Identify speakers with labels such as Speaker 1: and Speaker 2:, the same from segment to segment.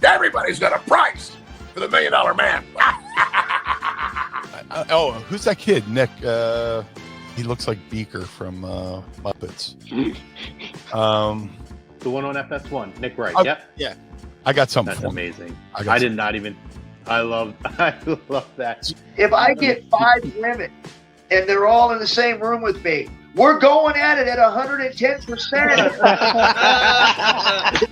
Speaker 1: Everybody's got a price for the $1 Million Man.
Speaker 2: Who's that kid? Nick. He looks like Beaker from Muppets.
Speaker 3: The one on FS1, Nick Wright.
Speaker 2: Yep. Yeah. I got something.
Speaker 3: That's amazing. I did not even. I love that.
Speaker 4: If I get 5 women and they're all in the same room with me, we're going at it at 110%.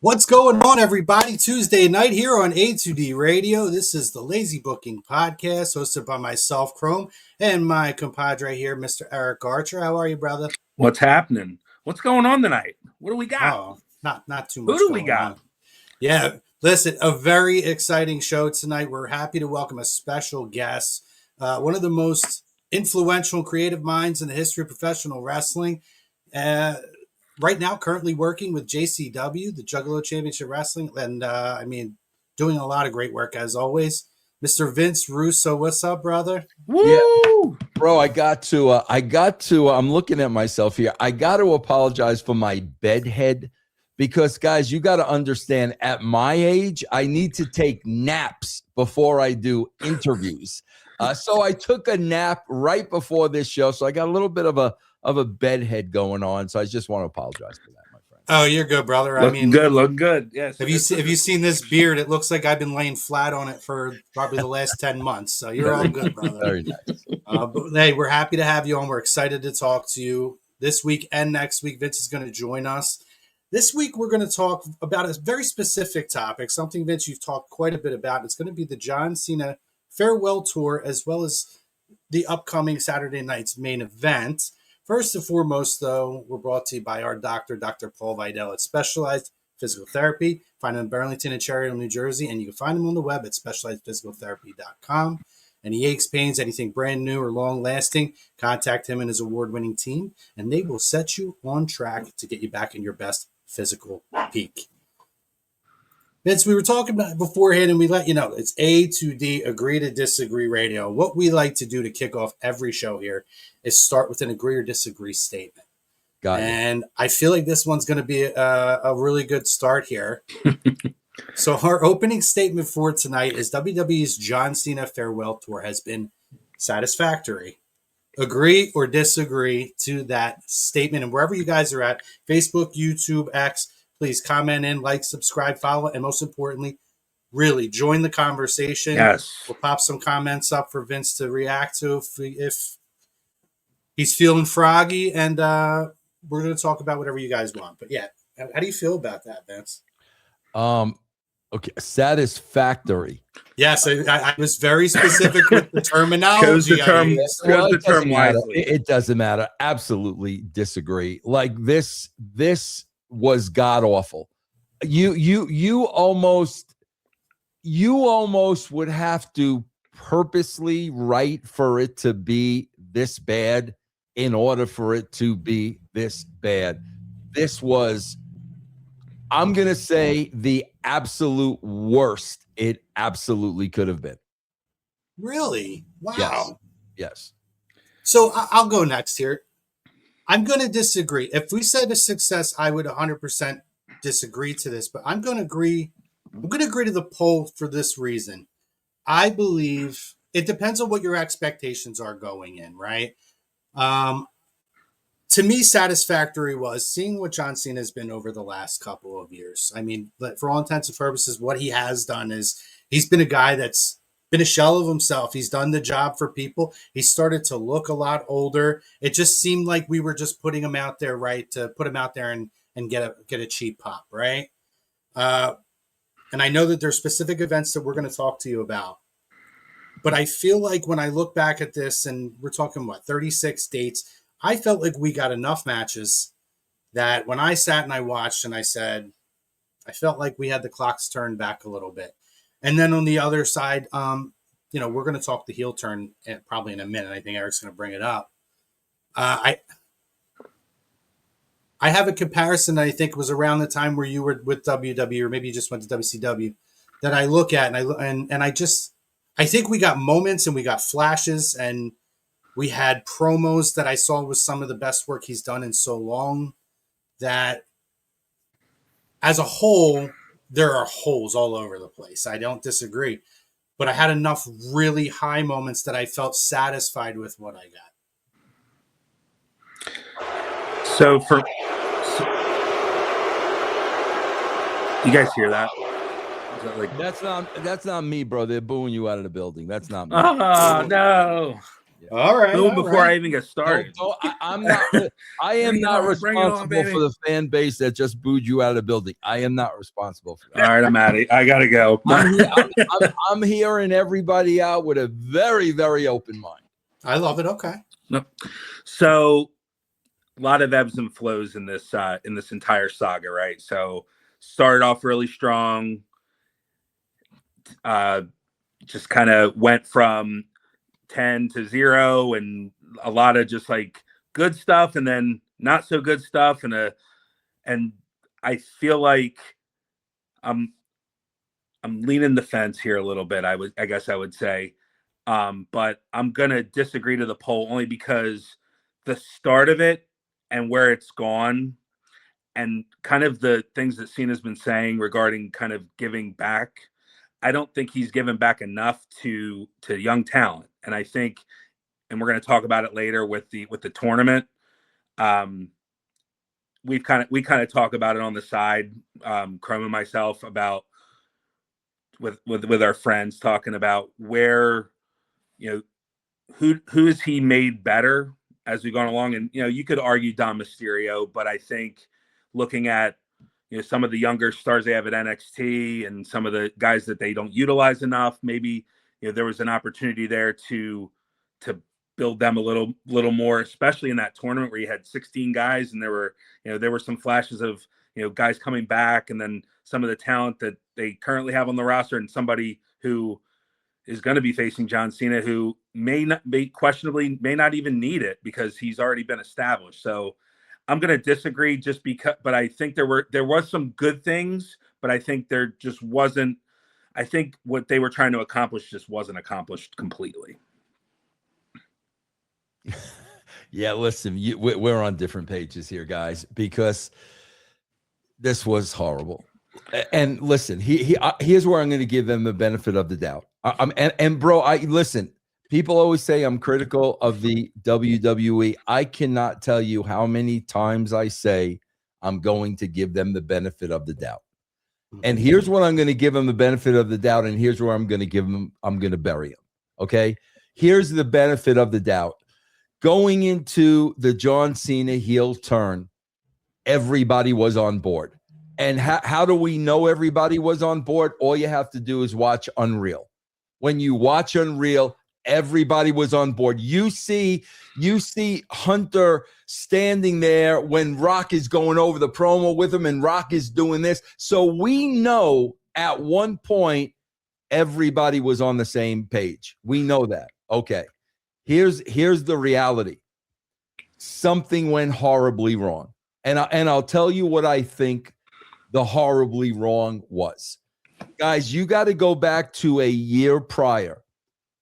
Speaker 5: What's going on, everybody? Tuesday night here on A2D Radio. This is the Lazy Booking Podcast, hosted by myself, Chrome, and my compadre here, Mr. Eric Archer. How are you, brother?
Speaker 6: What's happening? What's going on tonight? What do we got?
Speaker 5: Oh, not too much.
Speaker 6: Who do we got?
Speaker 5: On. Yeah, listen, a very exciting show tonight. We're happy to welcome a special guest, one of the most influential creative minds in the history of professional wrestling. Right now, currently working with JCW, the Juggalo Championship Wrestling, and doing a lot of great work as always. Mr. Vince Russo, what's up, brother?
Speaker 6: Woo!
Speaker 7: Yeah. Bro, I got to, I'm looking at myself here. I got to apologize for my bedhead because, guys, you got to understand at my age, I need to take naps before I do interviews. So I took a nap right before this show. So I got a little bit of a bedhead going on. So I just want to apologize for that, my friend.
Speaker 5: Oh, you're good, brother.
Speaker 6: Look good. Yes.
Speaker 5: Have you seen this beard? It looks like I've been laying flat on it for probably the last 10 months. So you're all good, brother.
Speaker 7: Very nice.
Speaker 5: But hey, we're happy to have you on. We're excited to talk to you this week and next week. Vince is going to join us. This week, we're going to talk about a very specific topic, something, Vince, you've talked quite a bit about. It's going to be the John Cena Farewell Tour, as well as the upcoming Saturday night's main event. First and foremost, though, we're brought to you by our doctor, Dr. Paul Vidal at Specialized Physical Therapy. Find him in Burlington and Cherry Hill, New Jersey, and you can find him on the web at specializedphysicaltherapy.com. Any aches, pains, anything brand new or long-lasting, contact him and his award-winning team, and they will set you on track to get you back in your best physical peak. Vince, we were talking about it beforehand, and we let you know it's A2D, Agree to Disagree Radio. What we like to do to kick off every show here is start with an agree or disagree statement.
Speaker 7: Got it.
Speaker 5: And I feel like this one's going to be a really good start here. So our opening statement for tonight is WWE's John Cena Farewell Tour has been satisfactory. Agree or disagree to that statement? And wherever you guys are at, Facebook, YouTube, X, please comment in, like, subscribe, follow, and most importantly, really join the conversation.
Speaker 6: Yes.
Speaker 5: We'll pop some comments up for Vince to react to if he's feeling froggy, and we're going to talk about whatever you guys want. But yeah, how do you feel about that, Vince?
Speaker 7: Okay, satisfactory.
Speaker 5: Yes, I was very specific with the terminology.
Speaker 6: Chose the term wisely.
Speaker 7: It doesn't matter. Absolutely disagree. Like this was god awful. You almost would have to purposely write for it to be this bad in order for it to be this bad. This was, I'm going to say, the absolute worst it absolutely could have been.
Speaker 5: Really? Wow.
Speaker 7: Yes.
Speaker 5: So I'll go next here. I'm going to disagree. If we said a success, I would 100% disagree to this, but I'm going to agree. I'm going to agree to the poll for this reason. I believe it depends on what your expectations are going in, right? To me, satisfactory was seeing what John Cena has been over the last couple of years. I mean, for all intents and purposes, what he has done is he's been a guy that's been a shell of himself. He's done the job for people. He started to look a lot older. It just seemed like we were just putting him out there, right, to put him out there and get a cheap pop, right? And I know that there's specific events that we're going to talk to you about. But I feel like when I look back at this, and we're talking, 36 dates, I felt like we got enough matches that when I sat and I watched and I said, I felt like we had the clocks turned back a little bit. And then on the other side, we're going to talk the heel turn probably in a minute. I think Eric's going to bring it up. I have a comparison that I think was around the time where you were with WWE, or maybe you just went to WCW, that I look at and I think we got moments and we got flashes, and We had promos that I saw was some of the best work he's done in so long, that as a whole, there are holes all over the place. I don't disagree. But I had enough really high moments that I felt satisfied with what I got.
Speaker 6: So you guys hear that? Is that like,
Speaker 7: That's not me, bro. They're booing you out of the building. That's not me.
Speaker 6: oh no!
Speaker 5: All right.
Speaker 6: Boom before I even get started.
Speaker 7: No, I'm not. I am not responsible for the fan base that just booed you out of the building. I am not responsible for that.
Speaker 6: All right, I'm out of here. I gotta go.
Speaker 7: I'm hearing everybody out with a very, very open mind.
Speaker 5: I love it. Okay.
Speaker 6: So, a lot of ebbs and flows in this entire saga, right? So, started off really strong. Just kind of went from 10 to 0 and a lot of just like good stuff and then not so good stuff and I feel like I'm leaning the fence here a little bit. I guess I would say but I'm gonna disagree to the poll only because the start of it and where it's gone and kind of the things that Cena's been saying regarding kind of giving back, I don't think he's given back enough to young talent. And I think, and we're going to talk about it later with the tournament. We kind of talk about it on the side, Chrome and myself, about with our friends talking about where, who has he made better as we've gone along. And, you could argue Dom Mysterio, but I think looking at, some of the younger stars they have at NXT and some of the guys that they don't utilize enough, maybe, there was an opportunity there to build them a little more, especially in that tournament where you had 16 guys and there were some flashes of, guys coming back and then some of the talent that they currently have on the roster and somebody who is going to be facing John Cena, who may not even need it because he's already been established. So I'm going to disagree just because, but I think there was some good things, but I think there just wasn't. I think what they were trying to accomplish just wasn't accomplished completely.
Speaker 7: Yeah, listen, we're on different pages here, guys, because this was horrible. And listen, here's where I'm going to give them the benefit of the doubt. Bro, listen. People always say I'm critical of the WWE. I cannot tell you how many times I say I'm going to give them the benefit of the doubt. And here's what I'm going to give them the benefit of the doubt, and here's where I'm going to bury them. Okay? Here's the benefit of the doubt. Going into the John Cena heel turn, everybody was on board. And how do we know everybody was on board? All you have to do is watch Unreal. When you watch Unreal, everybody was on board. You see Hunter standing there when Rock is going over the promo with him and Rock is doing this. So we know at one point everybody was on the same page. We know that. Okay. Here's the reality. Something went horribly wrong. And I'll tell you what I think the horribly wrong was. Guys, you got to go back to a year prior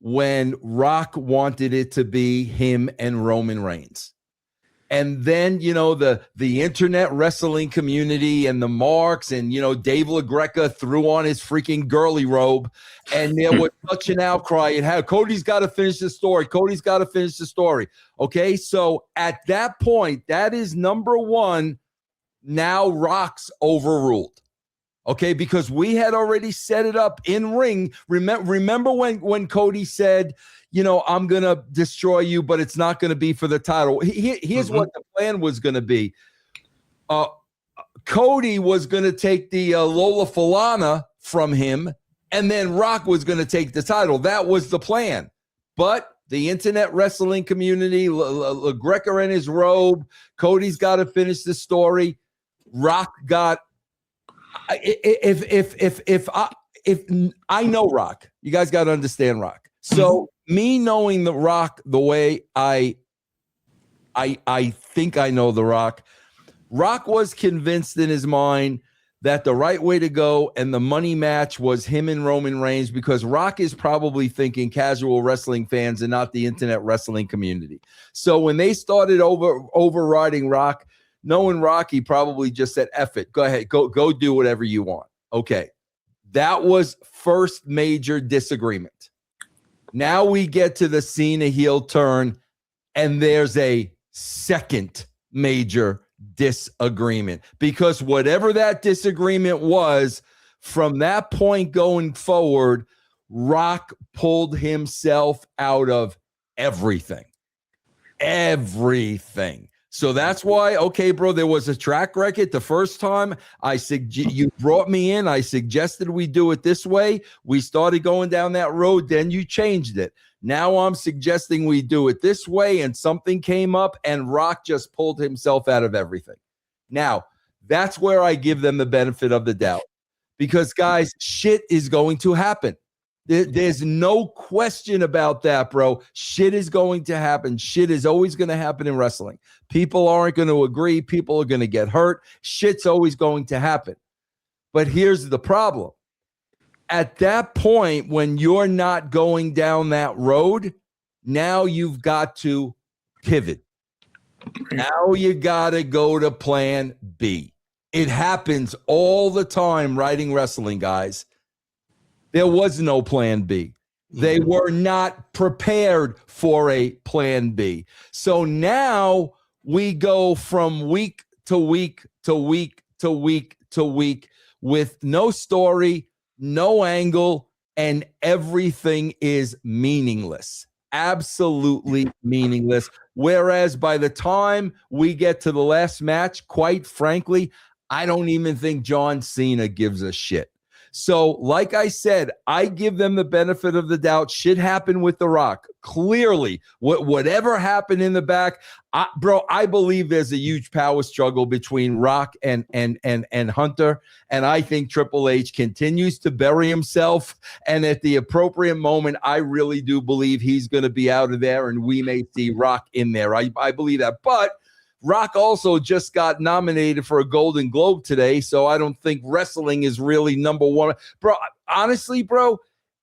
Speaker 7: when Rock wanted it to be him and Roman Reigns. And then, the internet wrestling community and the marks and, Dave LaGreca threw on his freaking girly robe and there was such an outcry. It had Cody's got to finish the story. Cody's got to finish the story. Okay. So at that point, that is number one. Now Rock's overruled. Okay, because we had already set it up in ring. Remember when Cody said, I'm going to destroy you, but it's not going to be for the title. Here's what the plan was going to be. Cody was going to take the Lola Falana from him, and then Rock was going to take the title. That was the plan. But the internet wrestling community, LaGreca in his robe, Cody's got to finish the story. Rock got... If I know Rock, you guys got to understand Rock. So me knowing the Rock the way I think I know the Rock was convinced in his mind that the right way to go and the money match was him and Roman Reigns, because Rock is probably thinking casual wrestling fans and not the internet wrestling community. So when they started overriding Rock, knowing Rock, he probably just said, F it. Go ahead. Go do whatever you want. Okay. That was first major disagreement. Now we get to the Cena heel turn, and there's a second major disagreement, because whatever that disagreement was, from that point going forward, Rock pulled himself out of everything. So that's why, okay, bro, there was a track record the first time. You brought me in. I suggested we do it this way. We started going down that road. Then you changed it. Now I'm suggesting we do it this way, and something came up, and Rock just pulled himself out of everything. Now, that's where I give them the benefit of the doubt, because, guys, shit is going to happen. There's no question about that, bro. Shit is going to happen. Shit is always going to happen in wrestling. People aren't going to agree. People are going to get hurt. Shit's always going to happen. But here's the problem. At that point, when you're not going down that road, now you've got to pivot. Now you got to go to plan B. It happens all the time writing wrestling, guys. There was no plan B. They were not prepared for a plan B. So now we go from week to week to week to week to week with no story, no angle, and everything is meaningless. Absolutely meaningless. Whereas by the time we get to the last match, quite frankly, I don't even think John Cena gives a shit. So, like I said, I give them the benefit of the doubt. Shit happened with The Rock. Clearly, whatever happened in the back, I believe there's a huge power struggle between Rock and Hunter. And I think Triple H continues to bury himself. And at the appropriate moment, I really do believe he's going to be out of there, and we may see Rock in there. I believe that. But Rock also just got nominated for a Golden Globe today, so I don't think wrestling is really number one. Bro, honestly, bro,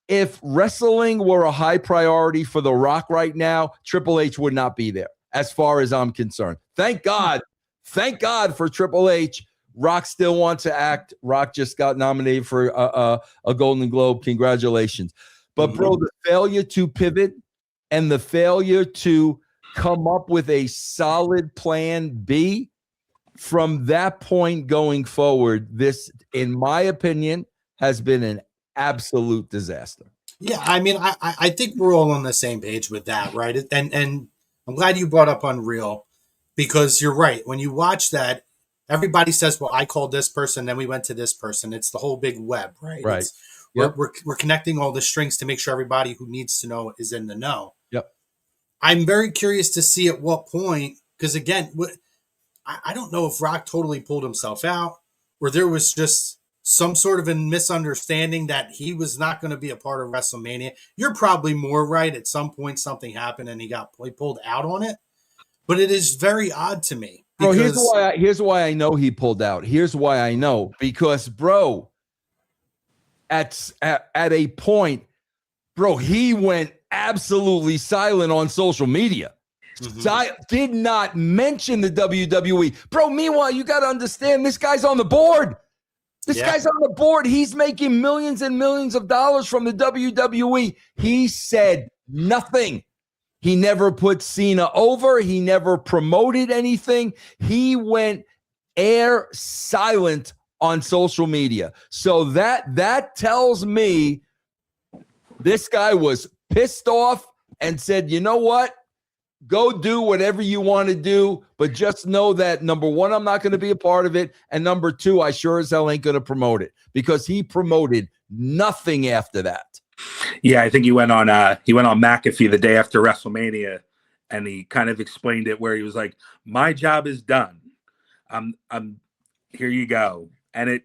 Speaker 7: if wrestling were a high priority for The Rock right now, Triple H would not be there, as far as I'm concerned. Thank God for Triple H. Rock still wants to act. Rock just got nominated for a Golden Globe. Congratulations. But, bro, the failure to pivot and the failure to come up with a solid plan B, from that point going forward, this, in my opinion, has been an absolute disaster.
Speaker 5: Yeah, I mean, I think we're all on the same page with that, right? And I'm glad you brought up Unreal, because you're right. When you watch that, everybody says, well, I called this person, then we went to this person. It's the whole big web, right?
Speaker 7: Right.
Speaker 5: Yep. We're connecting all the strings to make sure everybody who needs to know is in the know.
Speaker 7: Yep.
Speaker 5: I'm very curious to see at what point, because again, I don't know if Rock totally pulled himself out, or there was just some sort of a misunderstanding that he was not going to be a part of WrestleMania. You're probably more right. At some point, something happened and he pulled out on it. But it is very odd to me.
Speaker 7: Bro, here's why I know he pulled out. Here's why I know. Because, bro, at a point, bro, he went absolutely silent on social media. Did not mention the WWE. Bro, meanwhile, you got to understand, this guy's on the board. Guy's on the board. He's making millions and millions of dollars from the WWE. He said nothing. He never put Cena over. He never promoted anything. He went air silent on social media. So that tells me this guy was pissed off and said, you know what? Go do whatever you want to do, but just know that, number one, I'm not going to be a part of it, and number two, I sure as hell ain't going to promote it, because he promoted nothing after that.
Speaker 6: Yeah, I think he went on McAfee the day after WrestleMania, and he kind of explained it where he was like, "My job is done. I'm here you go." And it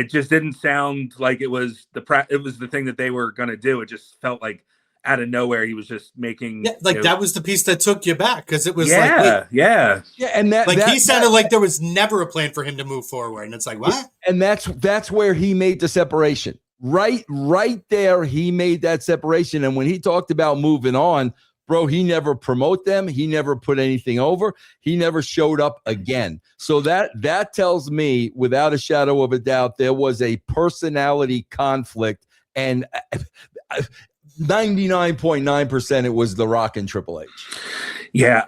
Speaker 6: just didn't sound like it was the thing that they were going to do. It just felt like out of nowhere he was just making
Speaker 5: that was the piece that took you back, because it was
Speaker 6: yeah.
Speaker 7: And
Speaker 5: he sounded like there was never a plan for him to move forward, and it's like, what?
Speaker 7: And that's where he made the separation. Right there, he made that separation. And when he talked about moving on, bro, he never promote them. He never put anything over. He never showed up again. So that tells me, without a shadow of a doubt, there was a personality conflict, and 99.9% it was The Rock and Triple H.
Speaker 6: Yeah.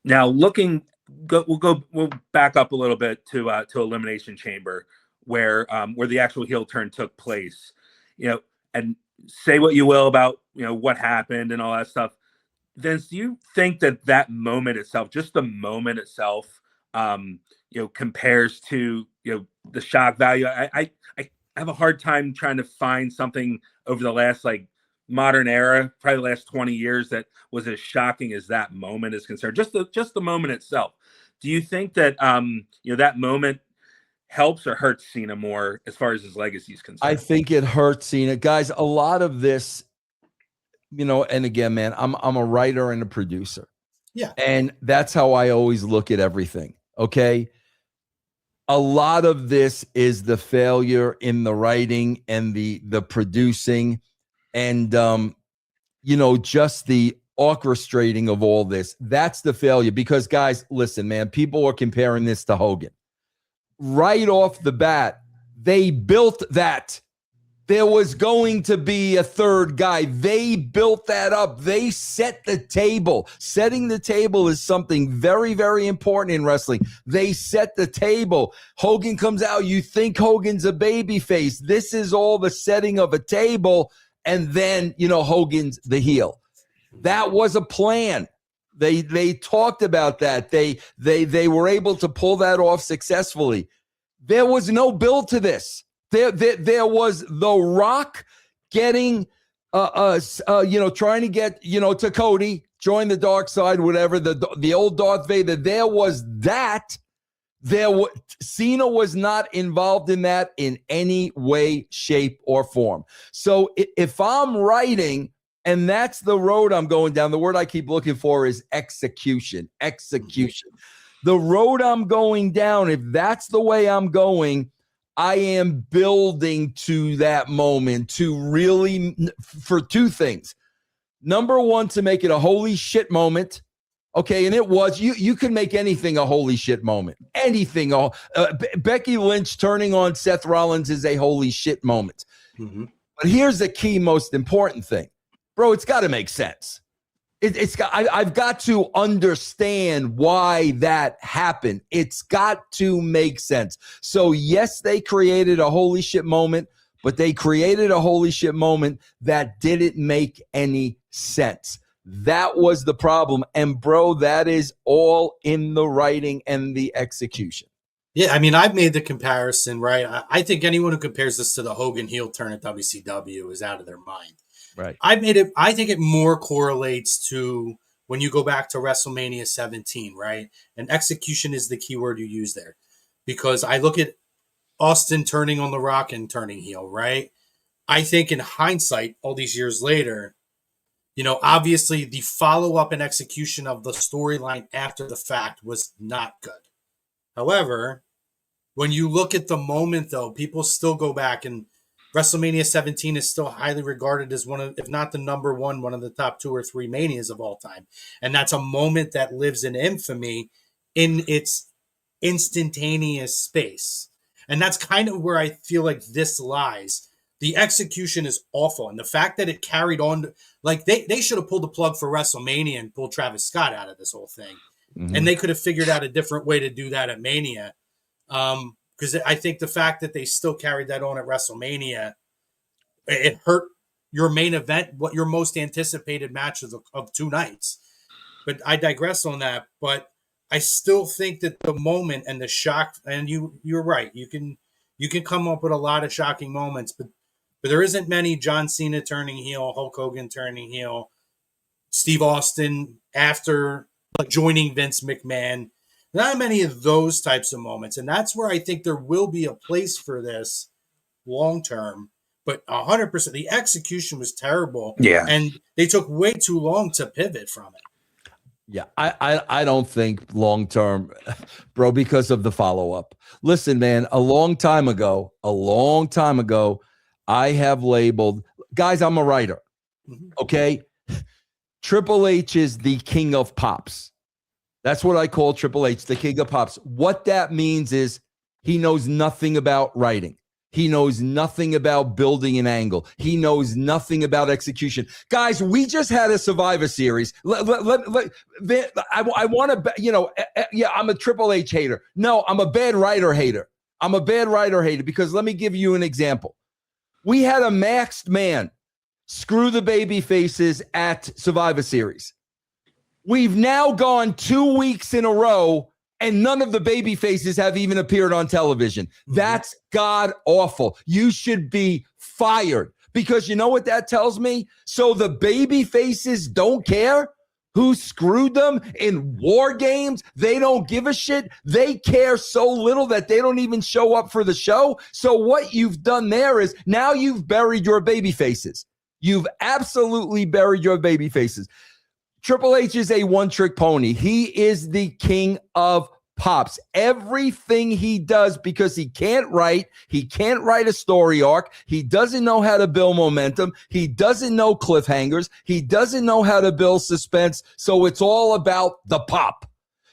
Speaker 6: Now we'll back up a little bit to Elimination Chamber, where the actual heel turn took place. And say what you will about what happened and all that stuff. Vince, do you think that moment itself, just the moment itself, compares to the shock value? I have a hard time trying to find something over the last modern era, probably the last 20 years, that was as shocking as that moment is concerned. Just the moment itself. Do you think that that moment helps or hurts Cena more as far as his legacy is concerned?
Speaker 7: I think it hurts Cena. Guys, a lot of this, and again, man, I'm a writer and a producer.
Speaker 5: Yeah.
Speaker 7: And that's how I always look at everything. Okay. A lot of this is the failure in the writing and the producing and, just the orchestrating of all this. That's the failure, because guys, listen, man, people are comparing this to Hogan. Right off the bat, they built that. There was going to be a third guy. They built that up. They set the table. Setting the table is something very, very important in wrestling. They set the table. Hogan comes out. You think Hogan's a babyface. This is all the setting of a table. And then, Hogan's the heel. That was a plan. They talked about that. They were able to pull that off successfully. There was no build to this. There was The Rock getting, trying to get, to Cody, join the dark side, whatever, the old Darth Vader. There was that. Cena was not involved in that in any way, shape, or form. So if I'm writing, and that's the road I'm going down, the word I keep looking for is execution. The road I'm going down, if that's the way I'm going, I am building to that moment to really, for two things. Number one, to make it a holy shit moment. Okay, and it was. You can make anything a holy shit moment. Anything. Becky Lynch turning on Seth Rollins is a holy shit moment. Mm-hmm. But here's the key, most important thing. Bro, it's got to make sense. I've got to understand why that happened. It's got to make sense. So yes, they created a holy shit moment, but they created a holy shit moment that didn't make any sense. That was the problem. And bro, that is all in the writing and the execution.
Speaker 5: Yeah, I mean, I've made the comparison, right? I think anyone who compares this to the Hogan heel turn at WCW is out of their mind.
Speaker 7: Right.
Speaker 5: I think it more correlates to when you go back to WrestleMania 17, right? And execution is the key word you use there. Because I look at Austin turning on The Rock and turning heel, right? I think in hindsight, all these years later, obviously the follow-up and execution of the storyline after the fact was not good. However, when you look at the moment, though, people still go back, and WrestleMania 17 is still highly regarded as one of, if not the number one of the top 2 or 3 Manias of all time. And that's a moment that lives in infamy in its instantaneous space. And that's kind of where I feel like this lies. The execution is awful. And the fact that it carried on, they should have pulled the plug for WrestleMania and pulled Travis Scott out of this whole thing. Mm-hmm. And they could have figured out a different way to do that at Mania. Because I think the fact that they still carried that on at WrestleMania, it hurt your main event, what your most anticipated matches of 2 nights. But I digress on that. But I still think that the moment and the shock, and you're right, you can come up with a lot of shocking moments, but there isn't many John Cena turning heel, Hulk Hogan turning heel, Steve Austin after joining Vince McMahon. Not many of those types of moments. And that's where I think there will be a place for this long term. but 100%, the execution was terrible.
Speaker 6: Yeah.
Speaker 5: And they took way too long to pivot from it.
Speaker 7: Yeah, I don't think long term, bro, because of the follow up. Listen, man, a long time ago, I have labeled, guys, I'm a writer. Okay. Triple H is the king of pops. That's what I call Triple H, the king of pops. What that means is he knows nothing about writing. He knows nothing about building an angle. He knows nothing about execution. Guys, we just had a Survivor Series. I want to, yeah, I'm a Triple H hater. No, I'm a bad writer hater. Because let me give you an example. We had a masked man screw the baby faces at Survivor Series. We've now gone 2 weeks in a row and none of the baby faces have even appeared on television. That's god awful. You should be fired, because you know what that tells me? So the baby faces don't care who screwed them in war games. They don't give a shit. They care so little that they don't even show up for the show. So what you've done there is now you've buried your baby faces. You've absolutely buried your baby faces. Triple H is a one-trick pony. He is the king of pops. Everything he does, because he can't write a story arc. He doesn't know how to build momentum. He doesn't know cliffhangers. He doesn't know how to build suspense. So it's all about the pop.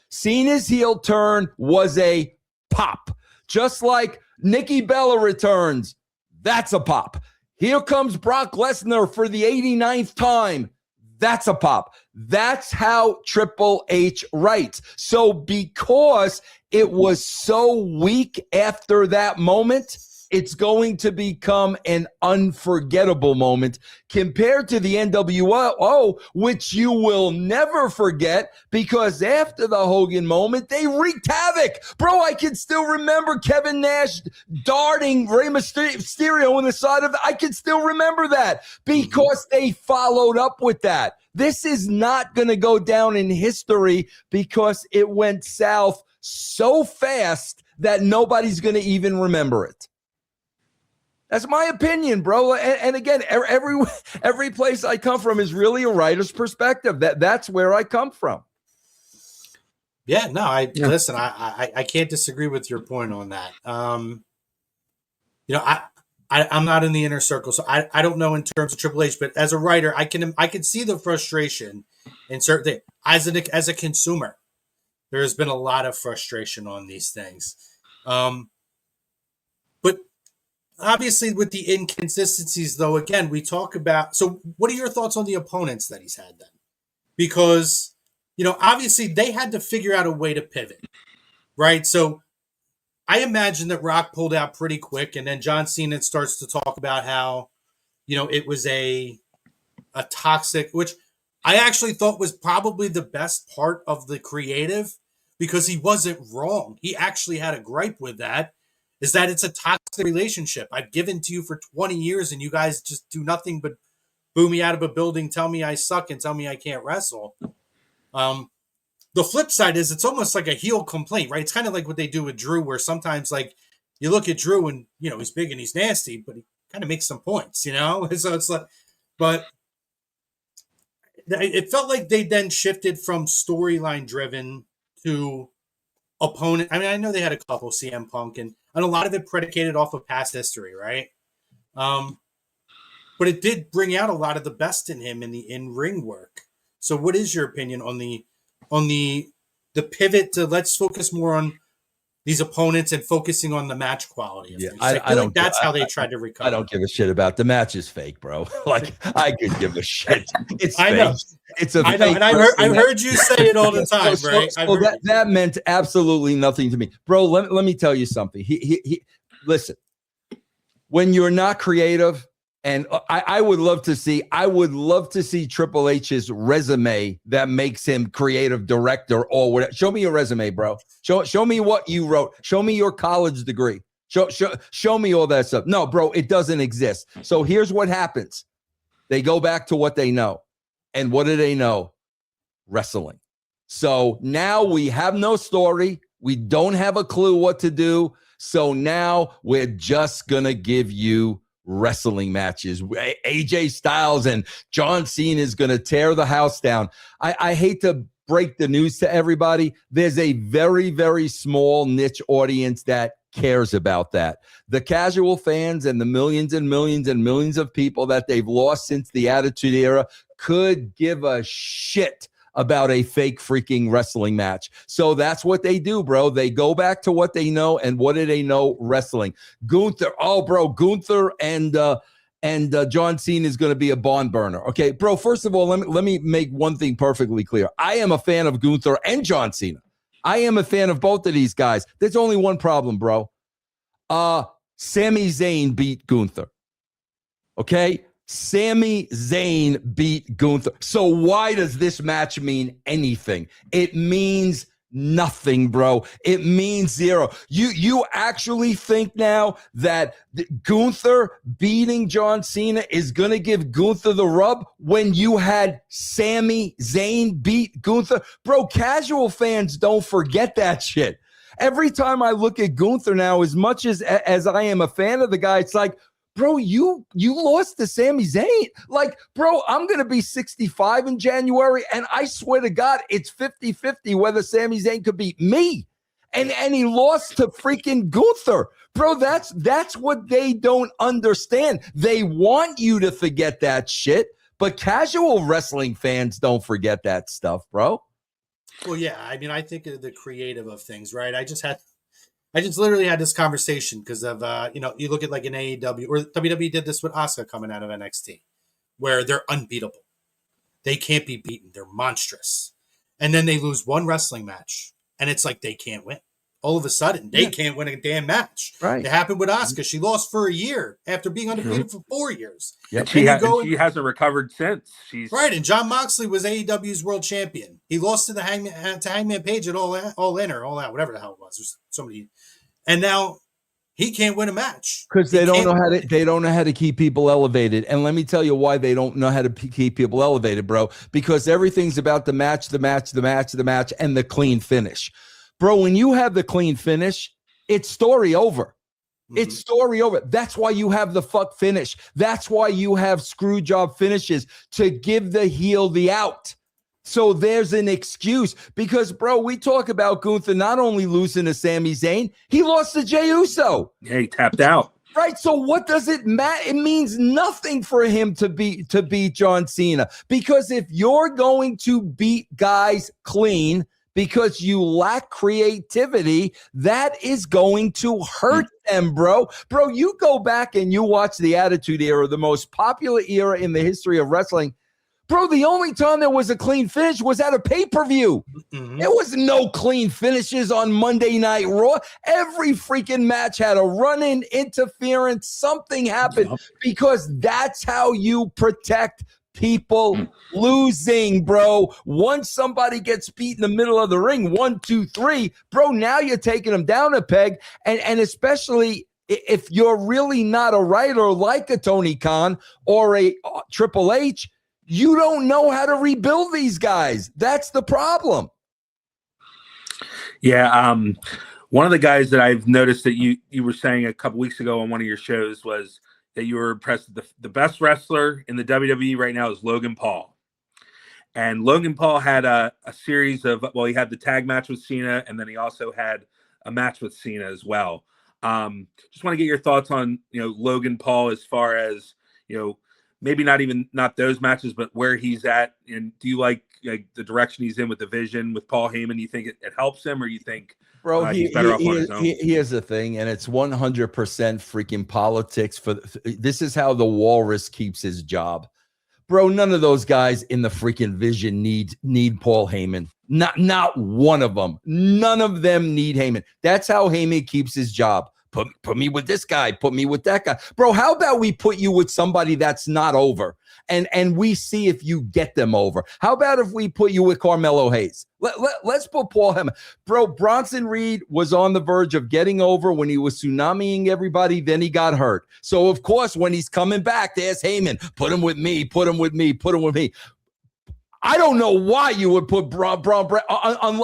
Speaker 7: Cena's heel turn was a pop. Just like Nikki Bella returns, that's a pop. Here comes Brock Lesnar for the 89th time. That's a pop. That's how Triple H writes. So because it was so weak after that moment, it's going to become an unforgettable moment compared to the NWO, which you will never forget, because after the Hogan moment, they wreaked havoc. Bro, I can still remember Kevin Nash darting Rey Mysterio on the side of I can still remember that because they followed up with that. This is not going to go down in history because it went south so fast that nobody's going to even remember it. That's my opinion, bro. And again, every place I come from is really a writer's perspective. That's where I come from.
Speaker 5: Yeah, no, listen, I can't disagree with your point on that. I'm not in the inner circle, so I don't know in terms of Triple H, but as a writer, I can see the frustration in certain things. As a consumer, there has been a lot of frustration on these things. But obviously with the inconsistencies, though, again, we talk about, so what are your thoughts on the opponents that he's had then? Because, obviously they had to figure out a way to pivot, right? So I imagine that Rock pulled out pretty quick, and then John Cena starts to talk about how, it was a toxic, which I actually thought was probably the best part of the creative, because he wasn't wrong. He actually had a gripe with that, is that it's a toxic relationship. I've given to you for 20 years and you guys just do nothing but boo me out of a building, tell me I suck, and tell me I can't wrestle. The flip side is it's almost like a heel complaint, right? It's kind of like what they do with Drew, where sometimes like you look at Drew and, he's big and he's nasty, but he kind of makes some points, So it's like, but it felt like they then shifted from storyline driven to opponent. I mean, I know they had a couple, CM Punk, and a lot of it predicated off of past history, right? But it did bring out a lot of the best in him in the in-ring work. So what is your opinion on the pivot to let's focus more on these opponents and focusing on the match quality of things? I feel like that's how they tried to recover.
Speaker 7: I don't give a shit about the match is fake, bro. Like I could give a shit. It's fake.
Speaker 5: I know.
Speaker 7: It's a
Speaker 5: I know,
Speaker 7: fake.
Speaker 5: and I've heard you say it all the time, right?
Speaker 7: So that meant absolutely nothing to me, bro. Let me tell you something. He listen. When you're not creative, and I would love to see Triple H's resume that makes him creative director or whatever. Show me your resume, bro. Show me what you wrote. Show me your college degree. Show me all that stuff. No, bro, it doesn't exist. So here's what happens. They go back to what they know. And what do they know? Wrestling. So now we have no story. We don't have a clue what to do. So now we're just going to give you wrestling matches. AJ Styles and John Cena is going to tear the house down. I hate to break the news to everybody. There's a very, very small niche audience that cares about that. The casual fans and the millions and millions and millions of people that they've lost since the Attitude Era could give a shit about a fake freaking wrestling match. So that's what they do, bro. They go back to what they know. And what do they know? Wrestling. Gunther. Oh, bro, Gunther and John Cena is going to be a barn burner. Okay, bro, first of all, let me make one thing perfectly clear. I am a fan of Gunther and John Cena. I am a fan of both of these guys. There's only one problem, bro. Sami Zayn beat Gunther. Okay? Sami Zayn beat Gunther. So why does this match mean anything? It means nothing, bro. It means zero. You actually think now that Gunther beating John Cena is going to give Gunther the rub when you had Sami Zayn beat Gunther? Bro, casual fans don't forget that shit. Every time I look at Gunther now, as much as I am a fan of the guy, it's like, bro, you lost to Sami Zayn. Like, bro, I'm going to be 65 in January, and I swear to God, it's 50-50 whether Sami Zayn could beat me. And he lost to freaking Gunther. Bro, that's what they don't understand. They want you to forget that shit, but casual wrestling fans don't forget that stuff, bro.
Speaker 5: Well, yeah, I mean, I think of the creative of things, right? I just literally had this conversation because of, you look at like an AEW or WWE did this with Asuka coming out of NXT, where they're unbeatable. They can't be beaten. They're monstrous. And then they lose one wrestling match, and it's like they can't win. All of a sudden, they can't win a damn match.
Speaker 7: Right.
Speaker 5: It happened with Asuka. She lost for a year after being undefeated for 4 years.
Speaker 6: Yep. She hasn't recovered since. She's
Speaker 5: right. And John Moxley was AEW's world champion. He lost to Hangman Page at All In or All Out, whatever the hell it was. There's so many. And now he can't win a match
Speaker 7: because they don't know how to keep people elevated. And let me tell you why they don't know how to keep people elevated, bro. Because everything's about the match, and the clean finish. Bro, when you have the clean finish, it's story over. Mm-hmm. It's story over. That's why you have the fuck finish. That's why you have screw job finishes to give the heel the out. So there's an excuse because, bro, we talk about Gunther not only losing to Sami Zayn, he lost to Jey Uso.
Speaker 6: Yeah, he tapped out.
Speaker 7: Right. So what does it matter? It means nothing for him to beat John Cena, because if you're going to beat guys clean because you lack creativity, that is going to hurt them, bro. Bro, you go back and you watch the Attitude Era, the most popular era in the history of wrestling. Bro, the only time there was a clean finish was at a pay-per-view. Mm-hmm. There was no clean finishes on Monday Night Raw. Every freaking match had a run-in, interference, something happened, because that's how you protect people losing, bro. Once somebody gets beat in the middle of the ring, 1, 2, 3, bro, now you're taking them down a peg. And especially if you're really not a writer like a Tony Khan or a Triple H, you don't know how to rebuild these guys. That's the problem.
Speaker 6: Yeah. One of the guys that I've noticed that you were saying a couple weeks ago on one of your shows was that you were impressed. The best wrestler in the WWE right now is Logan Paul. And Logan Paul had a series of, he had the tag match with Cena, and then he also had a match with Cena as well. Just want to get your thoughts on, Logan Paul as far as, maybe not those matches, but where he's at. And do you like the direction he's in with the vision with Paul Heyman? You think it helps him, or you think he's better off on his own?
Speaker 7: Here's the thing, and it's 100% freaking politics. This is how the walrus keeps his job. Bro, none of those guys in the freaking vision need Paul Heyman. Not one of them. None of them need Heyman. That's how Heyman keeps his job. Put me with this guy. Put me with that guy. Bro, how about we put you with somebody that's not over, and we see if you get them over? How about if we put you with Carmelo Hayes? Let's put Paul Heyman. Bro, Bronson Reed was on the verge of getting over when he was tsunamiing everybody. Then he got hurt. So, of course, when he's coming back, there's Heyman. Put him with me. Put him with me. Put him with me. I don't know why you would put Braun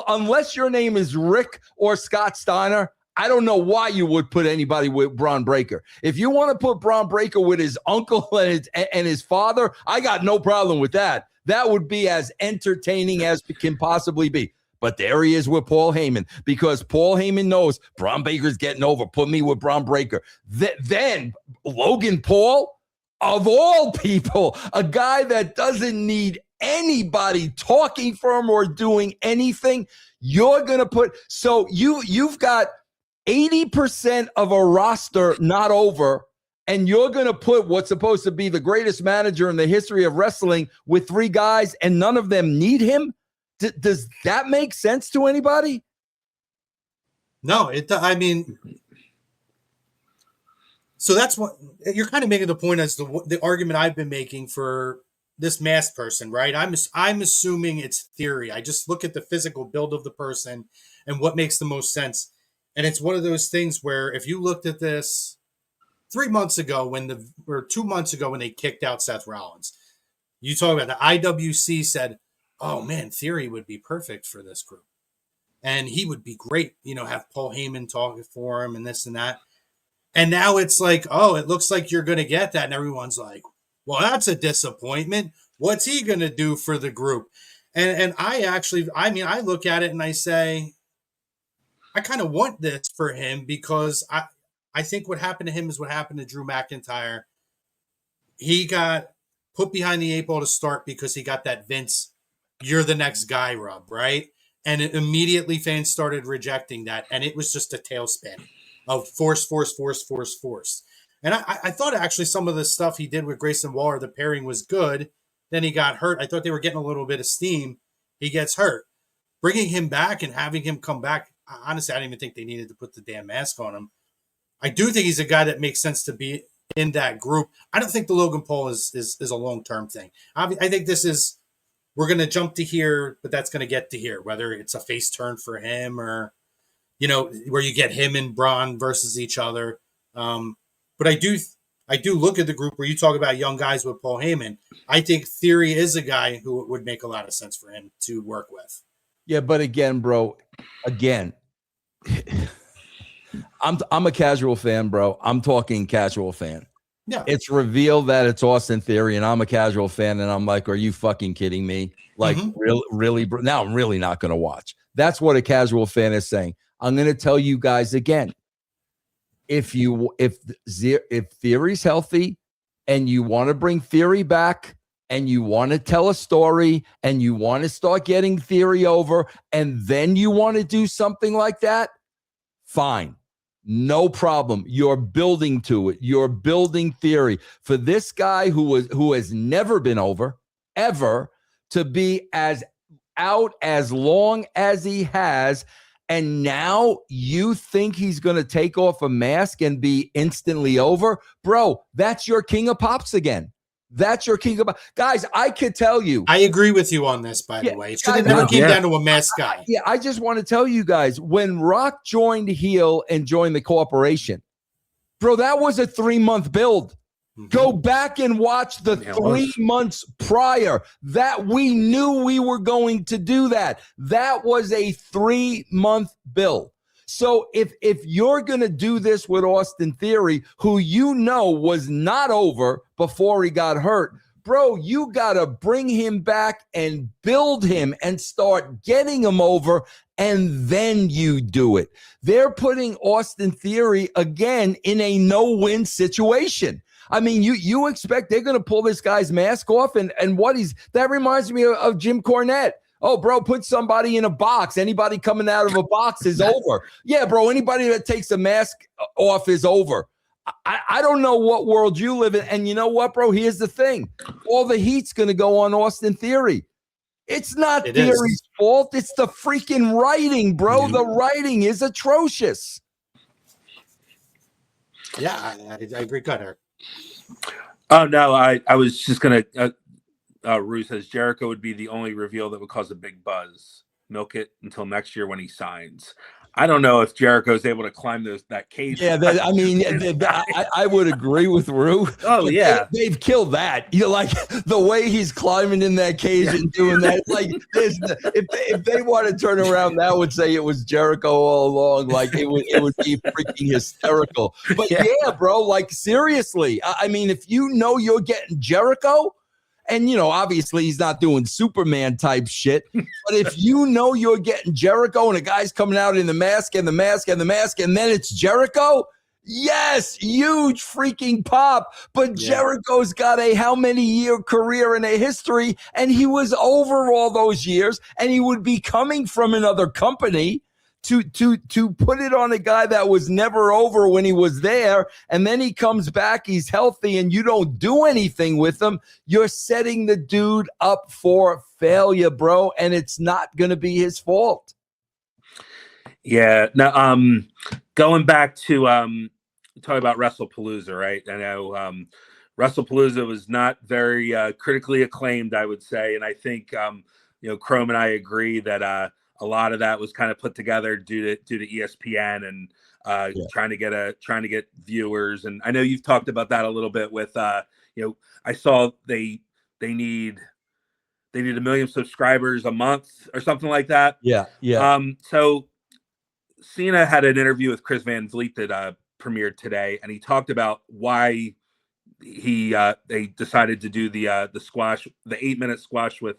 Speaker 7: unless your name is Rick or Scott Steiner. I don't know why you would put anybody with Braun Breaker. If you want to put Braun Breaker with his uncle and his father, I got no problem with that. That would be as entertaining as it can possibly be. But there he is with Paul Heyman, because Paul Heyman knows Braun Breaker's getting over. Put me with Braun Breaker. Then Logan Paul, of all people, a guy that doesn't need anybody talking for him or doing anything, you're going to put. So you've got 80% of a roster not over, and you're going to put what's supposed to be the greatest manager in the history of wrestling with 3 guys, and none of them need him? Does that make sense to anybody?
Speaker 5: No, I mean, so that's what you're kind of making the point as the argument I've been making for this masked person, right? I'm assuming it's theory. I just look at the physical build of the person and what makes the most sense. And it's one of those things where if you looked at this 3 months ago or 2 months ago when they kicked out Seth Rollins, you talk about the IWC said, oh man, Theory would be perfect for this group. And he would be great, have Paul Heyman talking for him and this and that. And now it's like, oh, it looks like you're going to get that. And everyone's like, well, that's a disappointment. What's he going to do for the group? And I look at it and I say, I kind of want this for him because I think what happened to him is what happened to Drew McIntyre. He got put behind the 8 ball to start because he got that Vince, you're the next guy rub, right? And immediately fans started rejecting that. And it was just a tailspin of force. And I thought actually some of the stuff he did with Grayson Waller, the pairing was good. Then he got hurt. I thought they were getting a little bit of steam. He gets hurt. Bringing him back and having him come back, honestly, I didn't even think they needed to put the damn mask on him. I do think he's a guy that makes sense to be in that group. I don't think the Logan Paul is a long-term thing. I think this is, we're going to jump to here, but that's going to get to here, whether it's a face turn for him or, where you get him and Braun versus each other. But I do look at the group where you talk about young guys with Paul Heyman. I think Theory is a guy who would make a lot of sense for him to work with.
Speaker 7: Yeah, but again, bro, I'm a casual fan, bro. I'm talking casual fan.
Speaker 5: Yeah.
Speaker 7: It's revealed that it's Austin Theory, and I'm a casual fan, and I'm like, are you fucking kidding me? Like, really? Now I'm really not going to watch. That's what a casual fan is saying. I'm going to tell you guys again. If Theory's healthy and you want to bring Theory back and you want to tell a story and you want to start getting Theory over and then you want to do something like that, fine. No problem. You're building to it. You're building Theory. For this guy who has never been over, ever, to be as out as long as he has, and now you think he's going to take off a mask and be instantly over? Bro, that's your King of Pops again. That's your King of Pops. Guys, I could tell you.
Speaker 5: I agree with you on this, by the way. It should have never came down to a mask guy.
Speaker 7: I just want to tell you guys, when Rock joined heel and joined the corporation, bro, that was a 3-month build. Go back and watch the 3 months prior that we knew we were going to do that. That was a 3-month build. So if you're going to do this with Austin Theory, who was not over before he got hurt, bro, you got to bring him back and build him and start getting him over, and then you do it. They're putting Austin Theory again in a no-win situation. I mean, you expect they're going to pull this guy's mask off and that reminds me of Jim Cornette. Oh, bro, put somebody in a box. Anybody coming out of a box is over. Yeah, bro, anybody that takes a mask off is over. I don't know what world you live in. And you know what, bro? Here's the thing. All the heat's going to go on Austin Theory. It's not Theory's fault. It's the freaking writing, bro. The writing is atrocious.
Speaker 5: Yeah, I agree. Go ahead, Eric.
Speaker 6: Oh, no, I was just going to Rue says Jericho would be the only reveal that would cause a big buzz. Milk it until next year when he signs. I don't know if Jericho's able to climb that cage.
Speaker 7: Yeah, I would agree with Rue.
Speaker 6: Oh yeah,
Speaker 7: they've killed that. You like the way he's climbing in that cage and doing that. Like, if they want to turn around, that would say it was Jericho all along. Like it would be freaking hysterical. But yeah, bro, like seriously, I mean, if you know you're getting Jericho. And, obviously he's not doing Superman type shit. But if you know you're getting Jericho and a guy's coming out in the mask and the mask and the mask, and then it's Jericho, yes, huge freaking pop. But Jericho's got a how many year career and a history, and he was over all those years, and he would be coming from another company. To put it on a guy that was never over when he was there, and then he comes back, he's healthy, and you don't do anything with him, you're setting the dude up for failure, bro, and it's not going to be his fault.
Speaker 6: Yeah. Now, going back to talking about WrestlePalooza, right? I know WrestlePalooza was not very critically acclaimed, I would say, and I think Chrome and I agree that a lot of that was kind of put together due to ESPN and trying to get viewers. And I know you've talked about that a little bit with I saw they need 1 million subscribers a month or something like that.
Speaker 7: Yeah.
Speaker 6: So Cena had an interview with Chris Van Vliet that premiered today, and he talked about why they decided to do the squash, the 8-minute squash with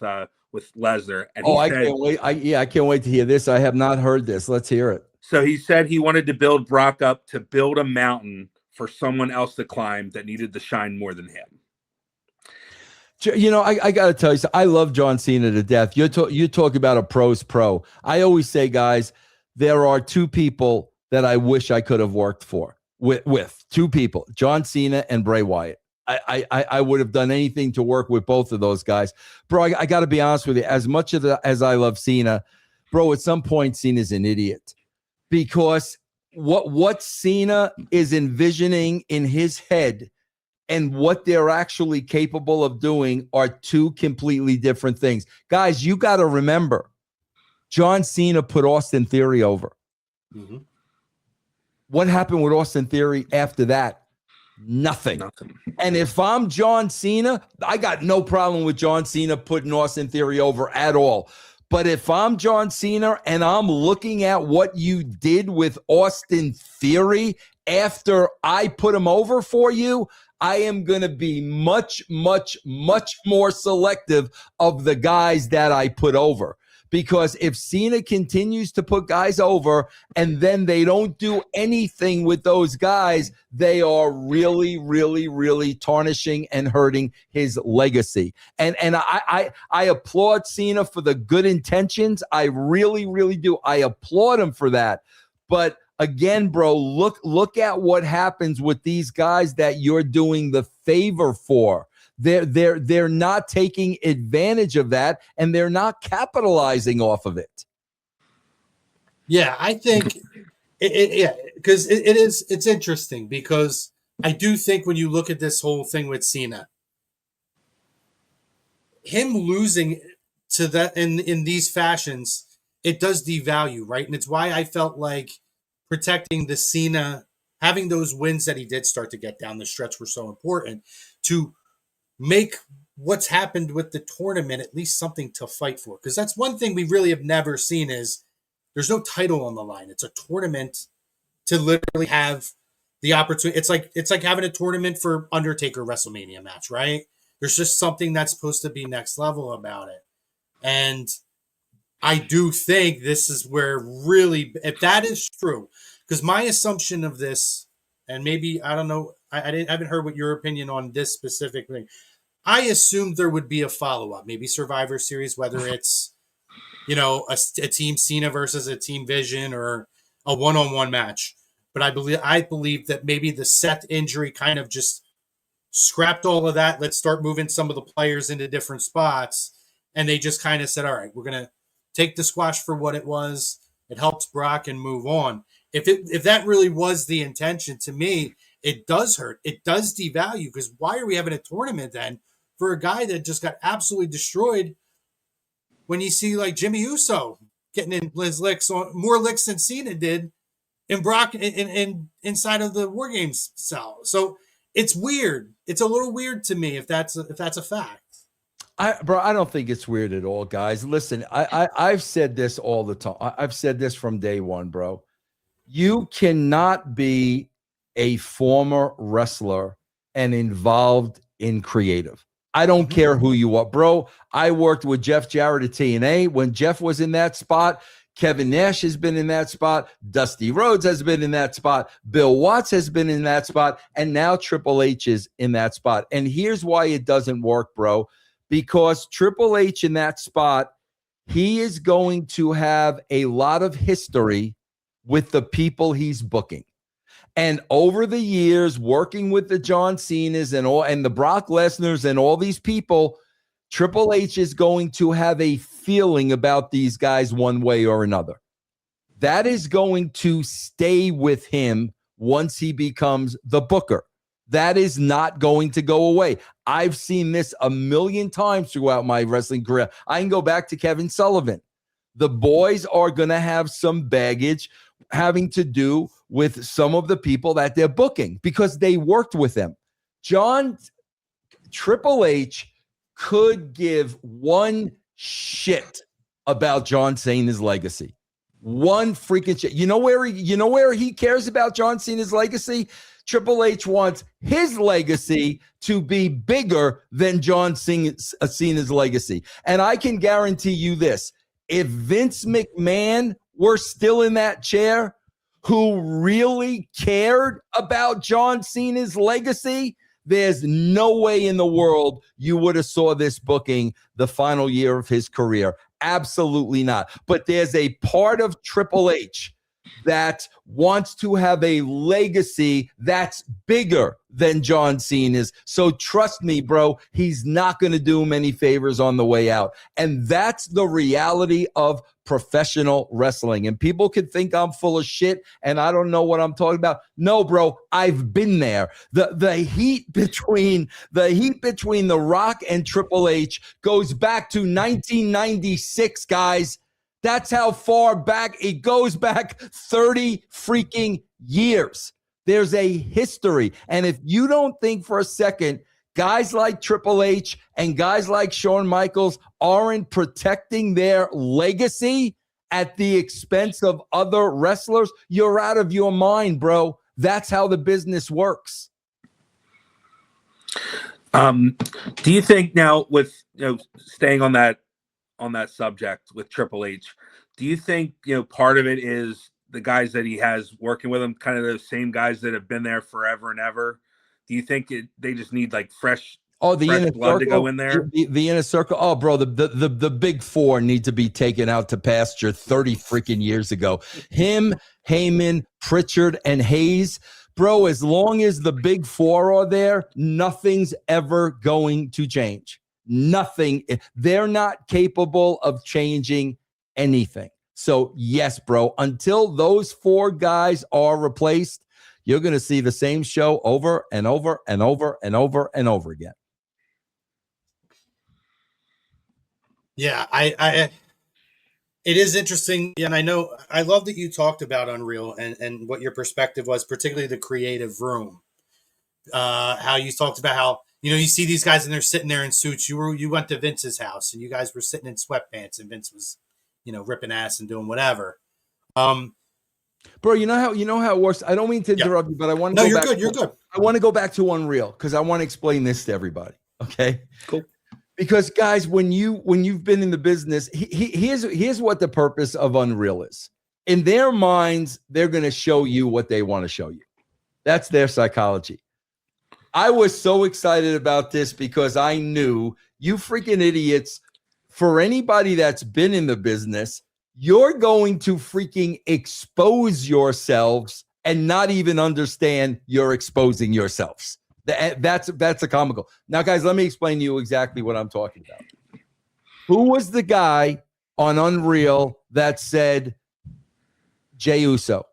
Speaker 6: Lesnar. And
Speaker 7: I can't wait. I can't wait to hear this. I have not heard this. Let's hear it.
Speaker 6: So he said he wanted to build Brock up to build a mountain for someone else to climb that needed to shine more than him.
Speaker 7: I got to tell you, I love John Cena to death. You talk about a pro's pro. I always say, guys, there are two people that I wish I could have worked with two people, John Cena and Bray Wyatt. I would have done anything to work with both of those guys. Bro, I got to be honest with you. As much as I love Cena, bro, at some point, Cena's an idiot. Because what Cena is envisioning in his head and what they're actually capable of doing are two completely different things. Guys, you got to remember, John Cena put Austin Theory over. Mm-hmm. What happened with Austin Theory after that? Nothing. And if I'm John Cena, I got no problem with John Cena putting Austin Theory over at all. But if I'm John Cena and I'm looking at what you did with Austin Theory after I put him over for you, I am going to be much, much, much more selective of the guys that I put over. Because if Cena continues to put guys over and then they don't do anything with those guys, they are really, really, really tarnishing and hurting his legacy. And I applaud Cena for the good intentions. I really, really do. I applaud him for that. But again, bro, look at what happens with these guys that you're doing the favor for. They're not taking advantage of that, and they're not capitalizing off of it.
Speaker 5: Yeah, I think because it's interesting because I do think when you look at this whole thing with Cena, him losing to that in these fashions, it does devalue, right? And it's why I felt like protecting the Cena, having those wins that he did start to get down the stretch were so important to make what's happened with the tournament at least something to fight for. Because that's one thing we really have never seen is there's no title on the line. It's a tournament to literally have the opportunity. It's like having a tournament for Undertaker WrestleMania match, right? There's just something that's supposed to be next level about it. And I do think this is where really, if that is true, because my assumption of this, and maybe, I don't know, I haven't heard what your opinion on this specific thing. I assumed there would be a follow-up, maybe Survivor Series, whether it's, a Team Cena versus a Team Vision or a one-on-one match. But I believe that maybe the Seth injury kind of just scrapped all of that. Let's start moving some of the players into different spots. And they just kind of said, all right, we're going to take the squash for what it was. It helps Brock and move on. If that really was the intention, to me, it does hurt. It does devalue, because why are we having a tournament then for a guy that just got absolutely destroyed when you see like Jimmy Uso getting in his licks on more licks than Cena did in Brock in inside of the War Games cell. So it's weird. It's a little weird to me if that's a fact.
Speaker 7: Bro, I don't think it's weird at all, guys. Listen, I've said this all the time. I've said this from day one, bro. You cannot be a former wrestler and involved in creative. I don't care who you are, bro. I worked with Jeff Jarrett at TNA when Jeff was in that spot. Kevin Nash has been in that spot. Dusty Rhodes has been in that spot. Bill Watts has been in that spot. And now Triple H is in that spot. And here's why it doesn't work, bro. Because Triple H in that spot, he is going to have a lot of history with the people he's booking. And over the years, working with the John Cenas and the Brock Lesnars and all these people, Triple H is going to have a feeling about these guys one way or another. That is going to stay with him once he becomes the booker. That is not going to go away. I've seen this a million times throughout my wrestling career. I can go back to Kevin Sullivan. The boys are going to have some baggage having to do with some of the people that they're booking because they worked with them. Triple H could give one shit about John Cena's legacy. One freaking shit. You know where he cares about John Cena's legacy? Triple H wants his legacy to be bigger than John Cena's legacy. And I can guarantee you this. If Vince McMahon were still in that chair, who really cared about John Cena's legacy, there's no way in the world you would have saw this booking the final year of his career. Absolutely not. But there's a part of Triple H that wants to have a legacy that's bigger than John Cena's. So trust me, bro, he's not going to do him any favors on the way out. And that's the reality of professional wrestling. And people could think I'm full of shit and I don't know what I'm talking about. No, bro, I've been there. The heat between The Rock and Triple H goes back to 1996, guys. That's how far back it goes, back 30 freaking years. There's a history. And if you don't think for a second, guys like Triple H and guys like Shawn Michaels aren't protecting their legacy at the expense of other wrestlers, you're out of your mind, bro. That's how the business works.
Speaker 6: Do you think now, with staying on that subject with Triple H, do you think part of it is the guys that he has working with him, kind of those same guys that have been there forever and ever? Do you think they just need like fresh inner blood to go in there?
Speaker 7: The inner circle. Oh, bro, the big four need to be taken out to pasture 30 freaking years ago. Him, Heyman, Pritchard, and Hayes. Bro, as long as the big four are there, nothing's ever going to change. Nothing. They're not capable of changing anything. So yes, bro, until those four guys are replaced, you're going to see the same show over and over and over and over and over again.
Speaker 5: Yeah, it is interesting. Yeah, and I love that you talked about Unreal and what your perspective was, particularly the creative room. How you talked about how, you see these guys and they're sitting there in suits. You went to Vince's house and you guys were sitting in sweatpants and Vince was, ripping ass and doing whatever.
Speaker 7: Bro, you know how it works. I don't mean to interrupt you, but I want to. No,
Speaker 5: you're good. You're good.
Speaker 7: I want to go back to Unreal because I want to explain this to everybody. Okay,
Speaker 6: cool.
Speaker 7: Because guys, when you've been in the business, here's what the purpose of Unreal is. In their minds, they're going to show you what they want to show you. That's their psychology. I was so excited about this because I knew you freaking idiots. For anybody that's been in the business, you're going to freaking expose yourselves and not even understand you're exposing yourselves. That's a comical. Now, guys, let me explain to you exactly what I'm talking about. Who was the guy on Unreal that said Jey Uso?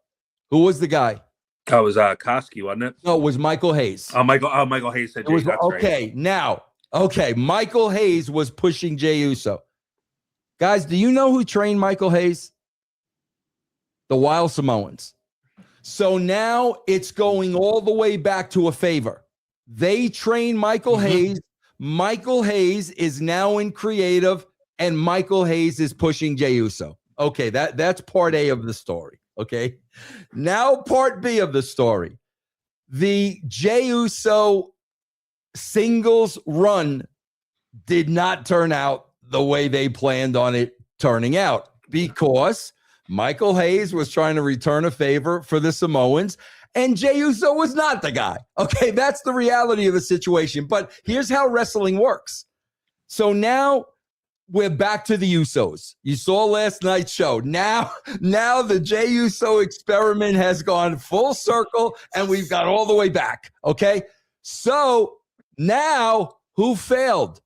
Speaker 7: Who was the guy?
Speaker 6: That was Koski, wasn't it?
Speaker 7: No, it was Michael Hayes.
Speaker 6: Michael Hayes said Jey.
Speaker 7: Okay, right. Now, Michael Hayes was pushing Jey Uso. Guys, do you know who trained Michael Hayes? The Wild Samoans. So now it's going all the way back to a favor. They train Michael Hayes. Michael Hayes is now in creative, and Michael Hayes is pushing Jey Uso. Okay, that's part A of the story. Okay. Now part B of the story. The Jey Uso singles run did not turn out the way they planned on it turning out, because Michael Hayes was trying to return a favor for the Samoans, and Jey Uso was not the guy. Okay, that's the reality of the situation. But here's how wrestling works. So now we're back to the Usos. You saw last night's show. Now the Jey Uso experiment has gone full circle, and we've got all the way back. Okay, so now who failed?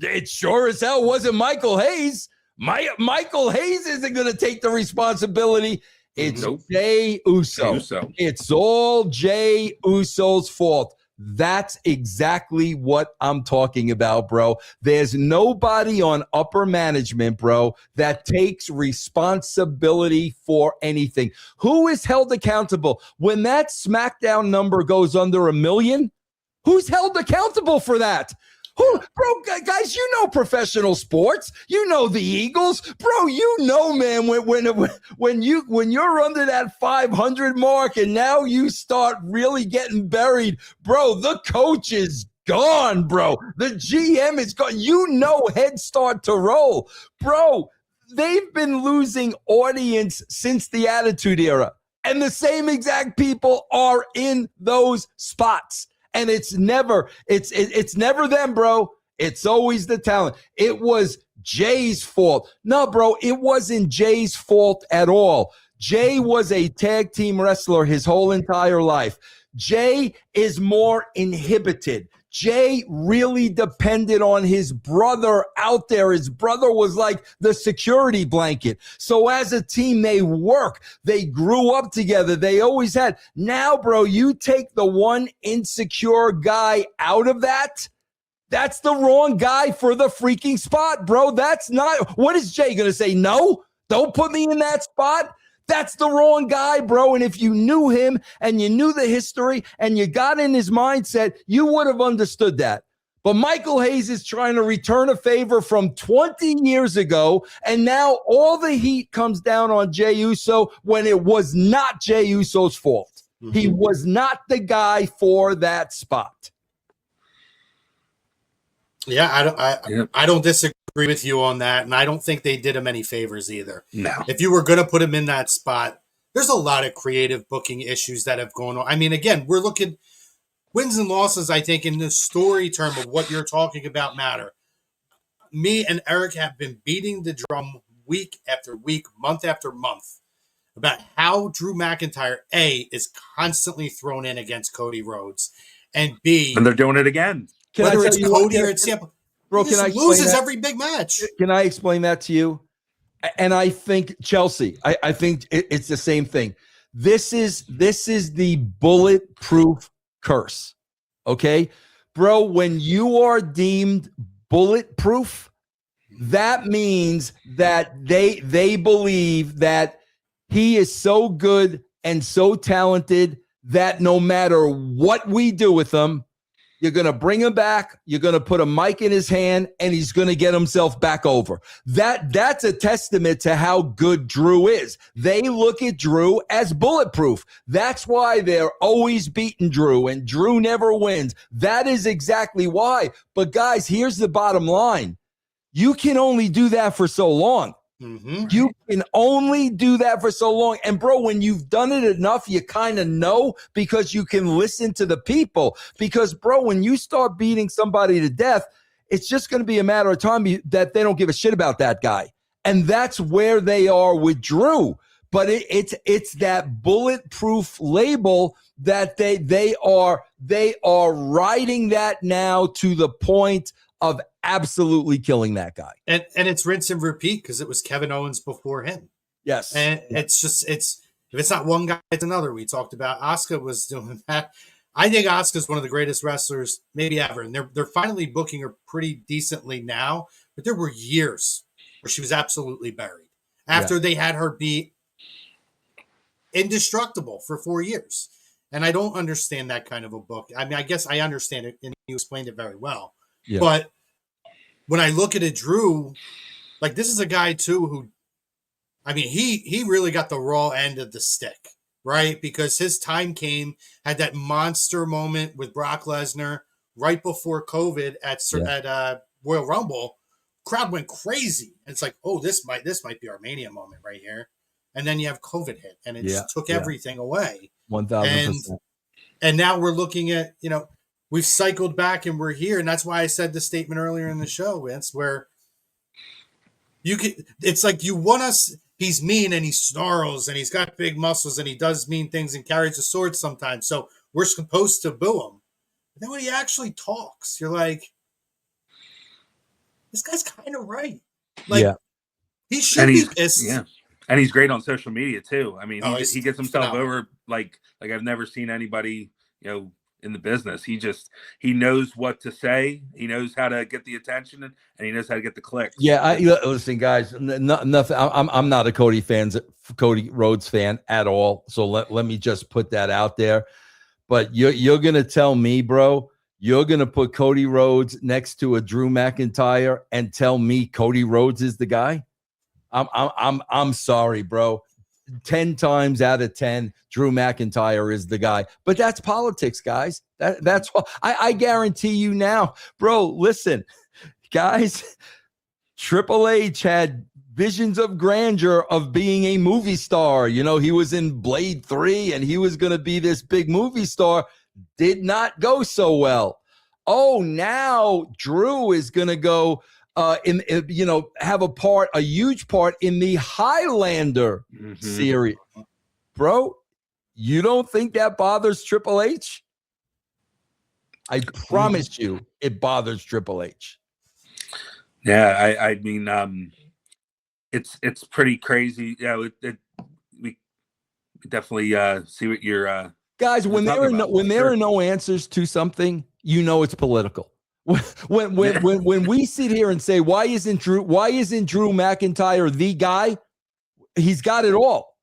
Speaker 7: It sure as hell wasn't Michael Hayes. Michael Hayes isn't going to take the responsibility. It's Jey Uso. It's all Jey Uso's fault. That's exactly what I'm talking about, bro. There's nobody on upper management, bro, that takes responsibility for anything. Who is held accountable? When that SmackDown number goes under 1 million, who's held accountable for that? Who, bro, guys, you know professional sports. You know the Eagles, bro. You know, man, when you're under that 500 mark and now you start really getting buried, bro. The coach is gone, bro. The GM is gone. You know, head start to roll, bro. They've been losing audience since the Attitude Era, and the same exact people are in those spots. And it's never them, bro. It's always the talent. It was Jay's fault. No, bro, it wasn't Jay's fault at all. Jay was a tag team wrestler his whole entire life. Jay is more inhibited. Jay really depended on his brother out there. His brother was like the security blanket. So as a team, they work. They grew up together. They always had. Now, bro, you take the one insecure guy out of that. That's the wrong guy for the freaking spot, bro. That's not. What is Jay going to say? No, don't put me in that spot. That's the wrong guy, bro. And if you knew him and you knew the history and you got in his mindset, you would have understood that. But Michael Hayes is trying to return a favor from 20 years ago, and now all the heat comes down on Jey Uso when it was not Jey Uso's fault. He was not the guy for that spot.
Speaker 5: Yeah, I don't disagree with you on that, and I don't think they did him any favors either.
Speaker 6: No.
Speaker 5: If you were going to put him in that spot, there's a lot of creative booking issues that have gone on. I mean, again, we're looking wins and losses, I think, in the story term of what you're talking about matter. Me and Eric have been beating the drum week after week, month after month, about how Drew McIntyre, A, is constantly thrown in against Cody Rhodes, and B,
Speaker 6: And they're doing it again.
Speaker 5: whether it's Cody or it's Ciampa,
Speaker 7: Bro,
Speaker 5: he just loses every big match.
Speaker 7: Can I explain that to you? And I think Chelsea, I think it's the same thing. This is the bulletproof curse. Okay, bro, when you are deemed bulletproof, that means that they believe that he is so good and so talented that no matter what we do with him, you're going to bring him back, you're going to put a mic in his hand, and he's going to get himself back over. That's a testament to how good Drew is. They look at Drew as bulletproof. That's why they're always beating Drew, and Drew never wins. That is exactly why. But guys, here's the bottom line. You can only do that for so long. You can only do that for so long. And bro, when you've done it enough, you kind of know, because you can listen to the people. Because bro, when you start beating somebody to death, it's just going to be a matter of time that they don't give a shit about that guy. And that's where they are with Drew. But it's that bulletproof label that they are riding that now to the point of absolutely killing that guy.
Speaker 5: And it's rinse and repeat, because it was Kevin Owens before him.
Speaker 7: Yes.
Speaker 5: And it's if it's not one guy, it's another. We talked about Asuka was doing that. I think Asuka's one of the greatest wrestlers maybe ever. And they're finally booking her pretty decently now, but there were years where she was absolutely buried after they had her be indestructible for 4 years. And I don't understand that kind of a book. I mean, I guess I understand it, and you explained it very well.
Speaker 7: Yeah.
Speaker 5: But when I look at it, Drew, like this is a guy too who, I mean, he really got the raw end of the stick, right? Because his time came, had that monster moment with Brock Lesnar right before COVID at Royal Rumble. Crowd went crazy. And it's like, oh, this might be our Mania moment right here. And then you have COVID hit, and it just took everything away.
Speaker 7: 1,000%.
Speaker 5: And now we're looking at, we've cycled back and we're here. And that's why I said the statement earlier in the show, Vince, where it's like you want us, he's mean and he snarls and he's got big muscles and he does mean things and carries a sword sometimes. So we're supposed to boo him. But then when he actually talks, you're like, this guy's kind of right. Like, he should be pissed.
Speaker 6: Yeah. And he's great on social media too. I mean, he gets himself
Speaker 5: phenomenal.
Speaker 6: over like I've never seen anybody, in the business. He knows what to say. He knows how to get the attention, and he knows how to get the clicks.
Speaker 7: Yeah, listen, guys. Nothing. I'm not a Cody Rhodes fan at all. So let me just put that out there. But you're gonna tell me, bro, you're gonna put Cody Rhodes next to a Drew McIntyre and tell me Cody Rhodes is the guy? I'm sorry, bro. 10 times out of 10, Drew McIntyre is the guy. But that's politics, guys. That's what I guarantee you now. Bro, listen, guys, Triple H had visions of grandeur of being a movie star. He was in Blade 3 and he was going to be this big movie star. Did not go so well. Oh, now Drew is going to go have a huge part in the Highlander series. Bro, you don't think that bothers Triple H? I promise you it bothers Triple H.
Speaker 6: Yeah, I mean, it's pretty crazy. Yeah, we definitely see what you're
Speaker 7: guys, when there are no answers to something, it's political. When we sit here and say why isn't Drew McIntyre the guy? He's got it all.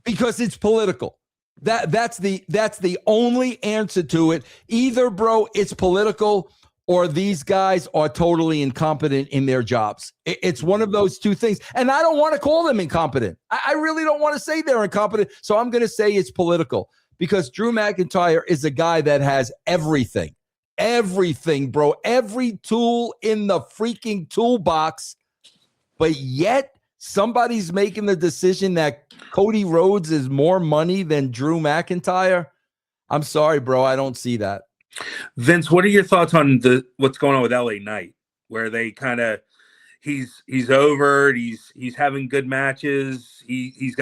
Speaker 7: Because it's political. That's the only answer to it. Either, bro, it's political or these guys are totally incompetent in their jobs. It's one of those two things. And I don't want to call them incompetent. I really don't want to say they're incompetent. So I'm going to say it's political because Drew McIntyre is a guy that has everything. Everything, bro. Every tool in the freaking toolbox. But yet somebody's making the decision that Cody Rhodes is more money than Drew McIntyre. I'm sorry, bro. I don't see that.
Speaker 6: Vince, what are your thoughts on what's going on with LA Knight, where they kind of he's over, he's having good matches, he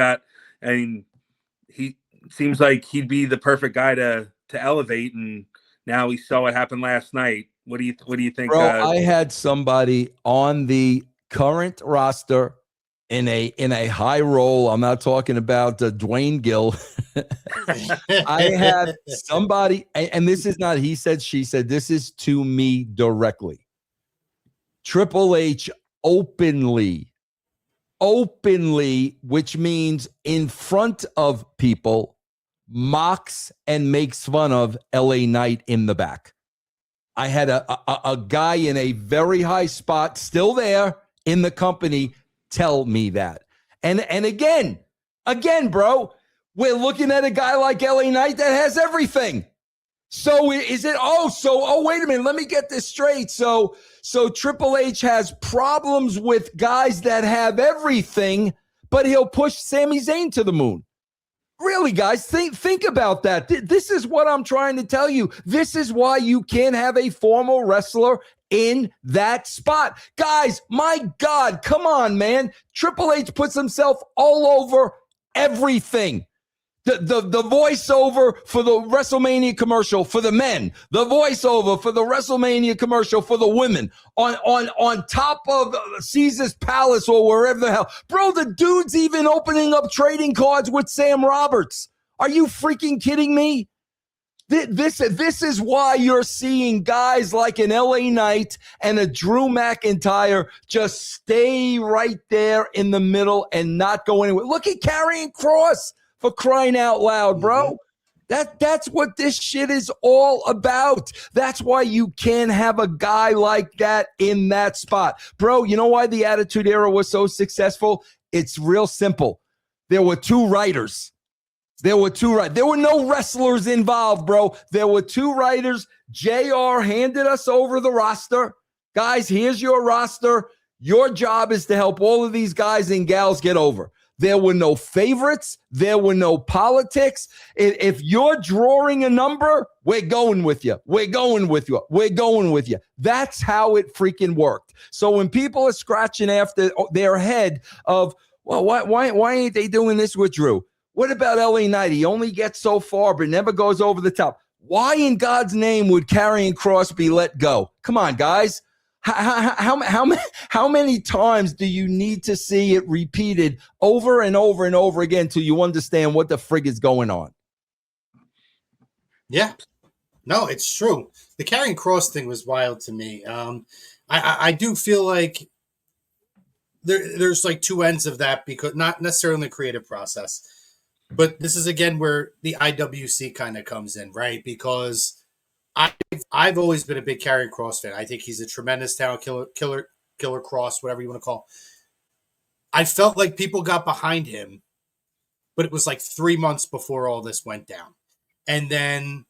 Speaker 6: seems like he'd be the perfect guy to elevate, and now we saw what happened last night. What do you think?
Speaker 7: Bro, I had somebody on the current roster in a high role. I'm not talking about Dwayne Gill. I had somebody, and this is not he said, she said, this is to me directly. Triple H openly, which means in front of people, mocks and makes fun of LA Knight in the back. I had a guy in a very high spot still there in the company tell me that. And again, bro, we're looking at a guy like LA Knight that has everything. So is it, wait a minute, let me get this straight. So Triple H has problems with guys that have everything, but he'll push Sami Zayn to the moon. Really, guys, think about that. This is what I'm trying to tell you. This is why you can't have a former wrestler in that spot. Guys, my God, come on, man. Triple H puts himself all over everything. The voiceover for the WrestleMania commercial for the men, the voiceover for the WrestleMania commercial for the women, on top of Caesar's Palace or wherever the hell. Bro, the dude's even opening up trading cards with Sam Roberts. Are you freaking kidding me? This is why you're seeing guys like an LA Knight and a Drew McIntyre just stay right there in the middle and not go anywhere. Look at Karrion Kross, for crying out loud, bro. That's what this shit is all about. That's why you can't have a guy like that in that spot. Bro, you know why the Attitude Era was so successful? It's real simple. There were two writers. There were no wrestlers involved, bro. There were two writers. JR handed us over the roster. Guys, here's your roster. Your job is to help all of these guys and gals get over. There were no favorites. There were no politics. If you're drawing a number, we're going with you. We're going with you. We're going with you. That's how it freaking worked. So when people are scratching after their head of, well, why ain't they doing this with Drew? What about LA Knight? He only gets so far, but never goes over the top. Why in God's name would Karrion Kross be let go? Come on, guys. How many times do you need to see it repeated over and over and over again till you understand what the frig is going on?
Speaker 5: Yeah. No, it's true. The Karrion Kross thing was wild to me. I do feel like there's like two ends of that, because not necessarily in the creative process. But this is, again, where the IWC kind of comes in, right? Because I've always been a big Karrion Kross fan. I think he's a tremendous talent, killer Cross, whatever you want to call. I felt like people got behind him, but it was like 3 months before all this went down. And then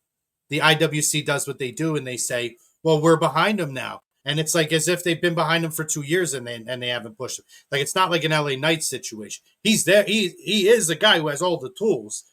Speaker 5: the IWC does what they do, and they say, well, we're behind him now. And it's like as if they've been behind him for 2 years and they haven't pushed him. Like, it's not like an LA Knight situation. He's there. He is a guy who has all the tools.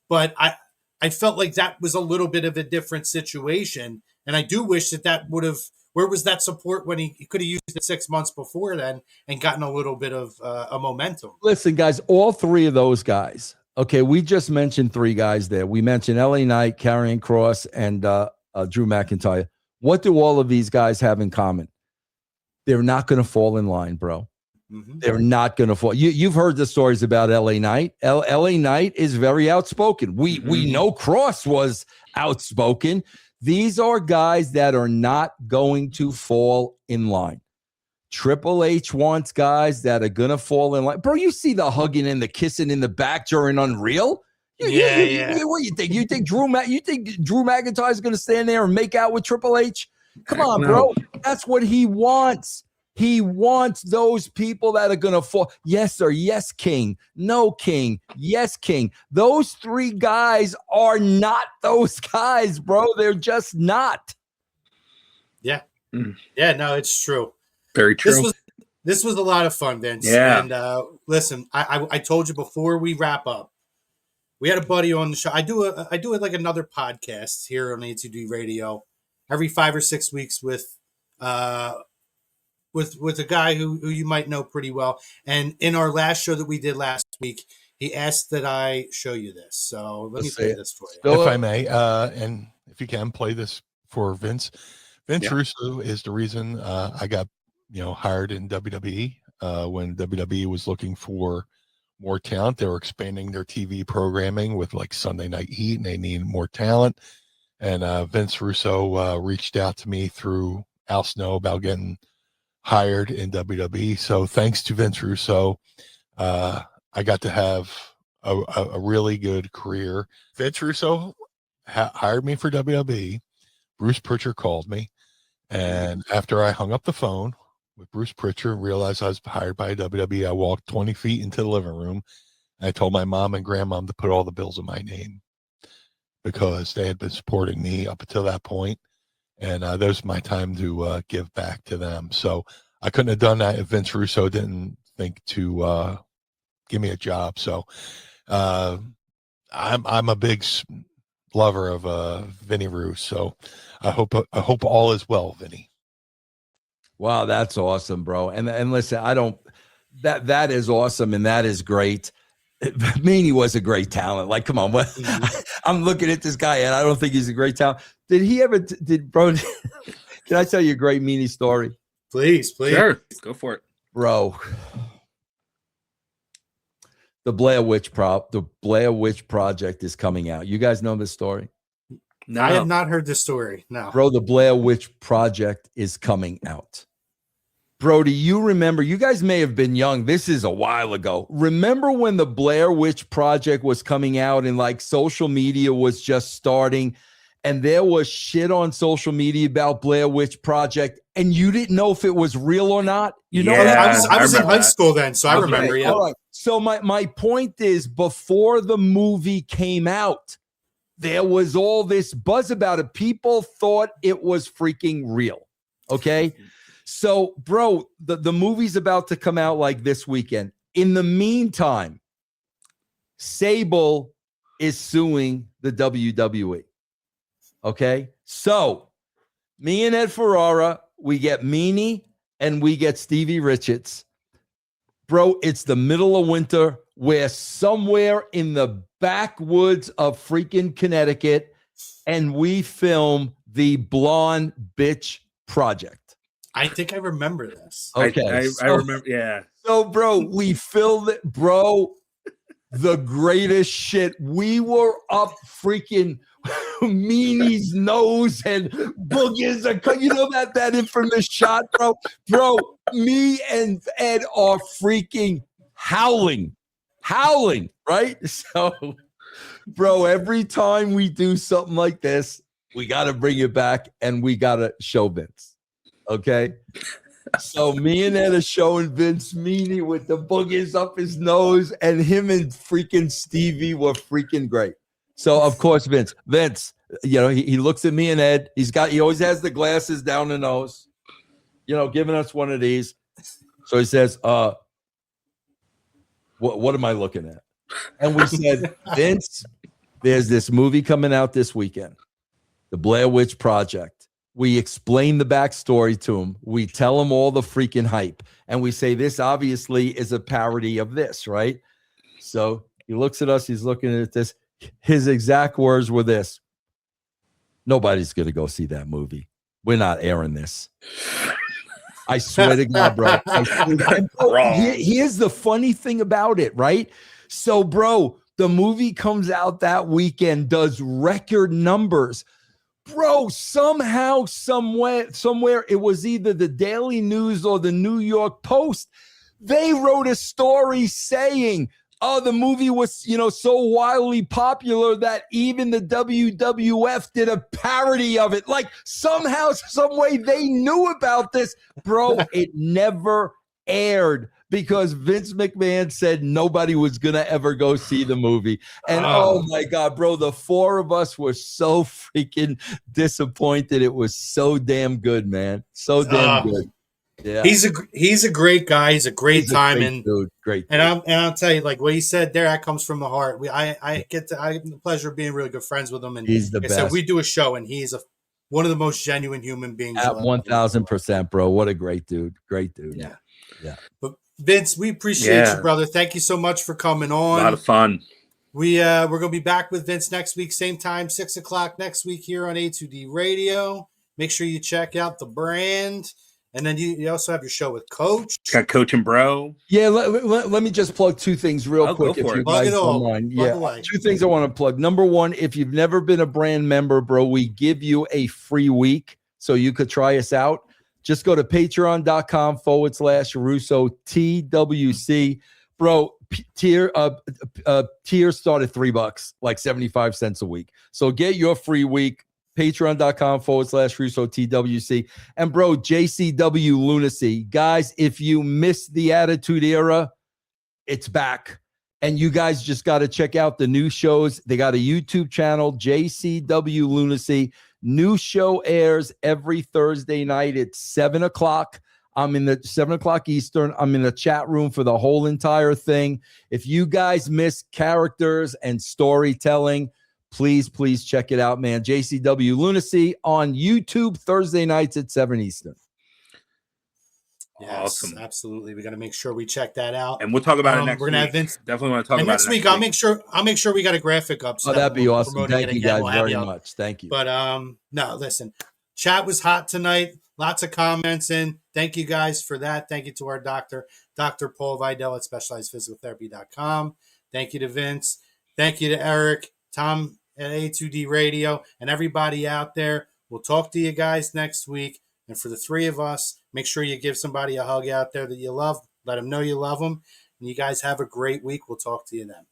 Speaker 5: But I felt like that was a little bit of a different situation. And I do wish that would have, where was that support when he could have used it 6 months before then and gotten a little bit of a momentum?
Speaker 7: Listen, guys, all three of those guys. Okay, we just mentioned three guys there. We mentioned LA Knight, Karrion Kross, and Drew McIntyre. What do all of these guys have in common? They're not going to fall in line, bro. Mm-hmm. They're not going to fall. You've heard the stories about LA Knight. LA Knight is very outspoken. We know Kross was outspoken. These are guys that are not going to fall in line. Triple H wants guys that are going to fall in line. Bro, you see the hugging and the kissing in the back during Unreal? What do you think? You think Drew McIntyre is going to stand there and make out with Triple H? Come on, bro. That's what he wants. He wants those people that are going to fall. Yes, sir. Yes, King. No, King. Yes, King. Those three guys are not those guys, bro. They're just not.
Speaker 5: Yeah. Yeah, no, it's true.
Speaker 6: Very true.
Speaker 5: This was a lot of fun, Vince.
Speaker 6: Yeah.
Speaker 5: And listen, I told you before we wrap up, we had a buddy on the show. I do it like another podcast here on ATD Radio every 5 or 6 weeks with a guy who you might know pretty well. And in our last show that we did last week, he asked that I show you this. So let me play this for you.
Speaker 2: If I may, and if you can play this for Vince. Vince Russo is the reason I got hired in WWE when WWE was looking for more talent. They were expanding their TV programming with like Sunday Night Heat, and they needed more talent. And Vince Russo reached out to me through Al Snow about getting hired in WWE. So thanks to Vince Russo, I got to have a really good career. Vince Russo hired me for WWE. Bruce Pritchard called me. And after I hung up the phone with Bruce Pritchard, realized I was hired by WWE, I walked 20 feet into the living room. And I told my mom and grandmom to put all the bills in my name because they had been supporting me up until that point. And that was my time to give back to them. So I couldn't have done that if Vince Russo didn't think to give me a job. So I'm a big lover of Vinny Russo. I hope all is well, Vinny.
Speaker 7: Wow, that's awesome, bro. And listen, that is awesome and that is great. Meanie was a great talent. Like, come on, what? I'm looking at this guy and I don't think he's a great talent. Did he ever? Bro? Can I tell you a great Meanie story?
Speaker 5: Please.
Speaker 6: Sure, go for it,
Speaker 7: bro. The Blair Witch Project is coming out. You guys know this story?
Speaker 6: No.
Speaker 5: I have not heard this story. No.
Speaker 7: Bro, the Blair Witch Project is coming out. Bro, do you remember? You guys may have been young. This is a while ago. Remember when the Blair Witch Project was coming out and like social media was just starting and there was shit on social media about Blair Witch Project and you didn't know if it was real or not? You know,
Speaker 6: Yeah,
Speaker 5: I was in
Speaker 6: remember
Speaker 5: high
Speaker 6: that.
Speaker 5: school then, so I remember. Yeah.
Speaker 7: All right. So my point is, before the movie came out, there was all this buzz about it. People thought it was freaking real. Okay. So, bro, the movie's about to come out like this weekend. In the meantime, Sable is suing the WWE. Okay. So, me and Ed Ferrara, we get Meanie and we get Stevie Richards. Bro, it's the middle of winter. We're somewhere in the backwoods of freaking Connecticut, and we film the Blonde Bitch Project.
Speaker 5: I think I remember this.
Speaker 7: Okay.
Speaker 6: I remember. Yeah.
Speaker 7: So, bro, we filmed it, bro. The greatest shit. We were up freaking Meanie's nose and boogers. You know that infamous shot, bro? Bro, me and Ed are freaking howling, right? So, bro, every time we do something like this, we got to bring it back and we got to show Vince. Okay? So me and Ed are showing Vince Meanie with the boogers up his nose, and him and freaking Stevie were freaking great. So of course, Vince, you know, he looks at me and Ed. He always has the glasses down the nose, you know, giving us one of these. So he says, what am I looking at? And we said, Vince, there's this movie coming out this weekend, The Blair Witch Project. We explain the backstory to him. We tell him all the freaking hype. And we say, this obviously is a parody of this, right? So he looks at us. He's looking at this. His exact words were this: nobody's going to go see that movie. We're not airing this. I swear to God, bro. Here's the funny thing about it, right? So, bro, the movie comes out that weekend, does record numbers. Bro, somehow, somewhere, it was either the Daily News or the New York Post. They wrote a story saying, oh, the movie was, you know, so wildly popular that even the WWF did a parody of it. Like somehow, some way they knew about this. Bro, it never aired because Vince McMahon said nobody was going to ever go see the movie. And oh my God, bro, the four of us were so freaking disappointed. It was so damn good, man. So damn good. Yeah.
Speaker 5: He's a great guy. He's a great time.
Speaker 7: Great dude. Great.
Speaker 5: And I'll tell you, like what he said there, that comes from the heart. I have the pleasure of being really good friends with him. And
Speaker 7: he's the best.
Speaker 5: We do a show and he's one of the most genuine human beings.
Speaker 7: At 1000%, bro. What a great dude. Great dude.
Speaker 5: Yeah.
Speaker 7: Yeah.
Speaker 5: But Vince, we appreciate you, brother. Thank you so much for coming on.
Speaker 6: A lot of fun.
Speaker 5: We're gonna be back with Vince next week, same time, 6:00 next week here on A2D Radio. Make sure you check out the brand. And then you also have your show with Coach.
Speaker 6: Got Coach and Bro.
Speaker 7: Yeah, let me just plug two things real quick if you guys don't mind. Yeah, two things I want to plug. Number one, if you've never been a brand member, bro, we give you a free week so you could try us out. Just go to patreon.com/Russo TWC. Bro, tiers start at $3, like 75 cents a week. So get your free week. Patreon.com/Russo TWC. And bro, JCW Lunacy. Guys, if you missed the Attitude Era, it's back. And you guys just got to check out the new shows. They got a YouTube channel, JCW Lunacy. New show airs every Thursday night at 7:00. I'm in the 7:00 Eastern. I'm in the chat room for the whole entire thing. If you guys miss characters and storytelling, please check it out, man. JCW Lunacy on YouTube Thursday nights at 7 Eastern.
Speaker 5: Yes,
Speaker 6: awesome.
Speaker 5: Absolutely. We got to make sure we check that out.
Speaker 6: And we'll talk about it next week.
Speaker 5: We're going to have Vince.
Speaker 6: Definitely want to talk about
Speaker 5: next
Speaker 6: it
Speaker 5: week. I'll make sure we got a graphic up.
Speaker 7: So that'd be awesome. Thank you guys very much. Thank you.
Speaker 5: But no, listen, chat was hot tonight. Lots of comments in. Thank you guys for that. Thank you to our doctor, Dr. Paul Vidal at specializedphysicaltherapy.com. Thank you to Vince. Thank you to Eric, Tom, at A2D Radio, and everybody out there. We'll talk to you guys next week. And for the three of us, make sure you give somebody a hug out there that you love. Let them know you love them. And you guys have a great week. We'll talk to you then.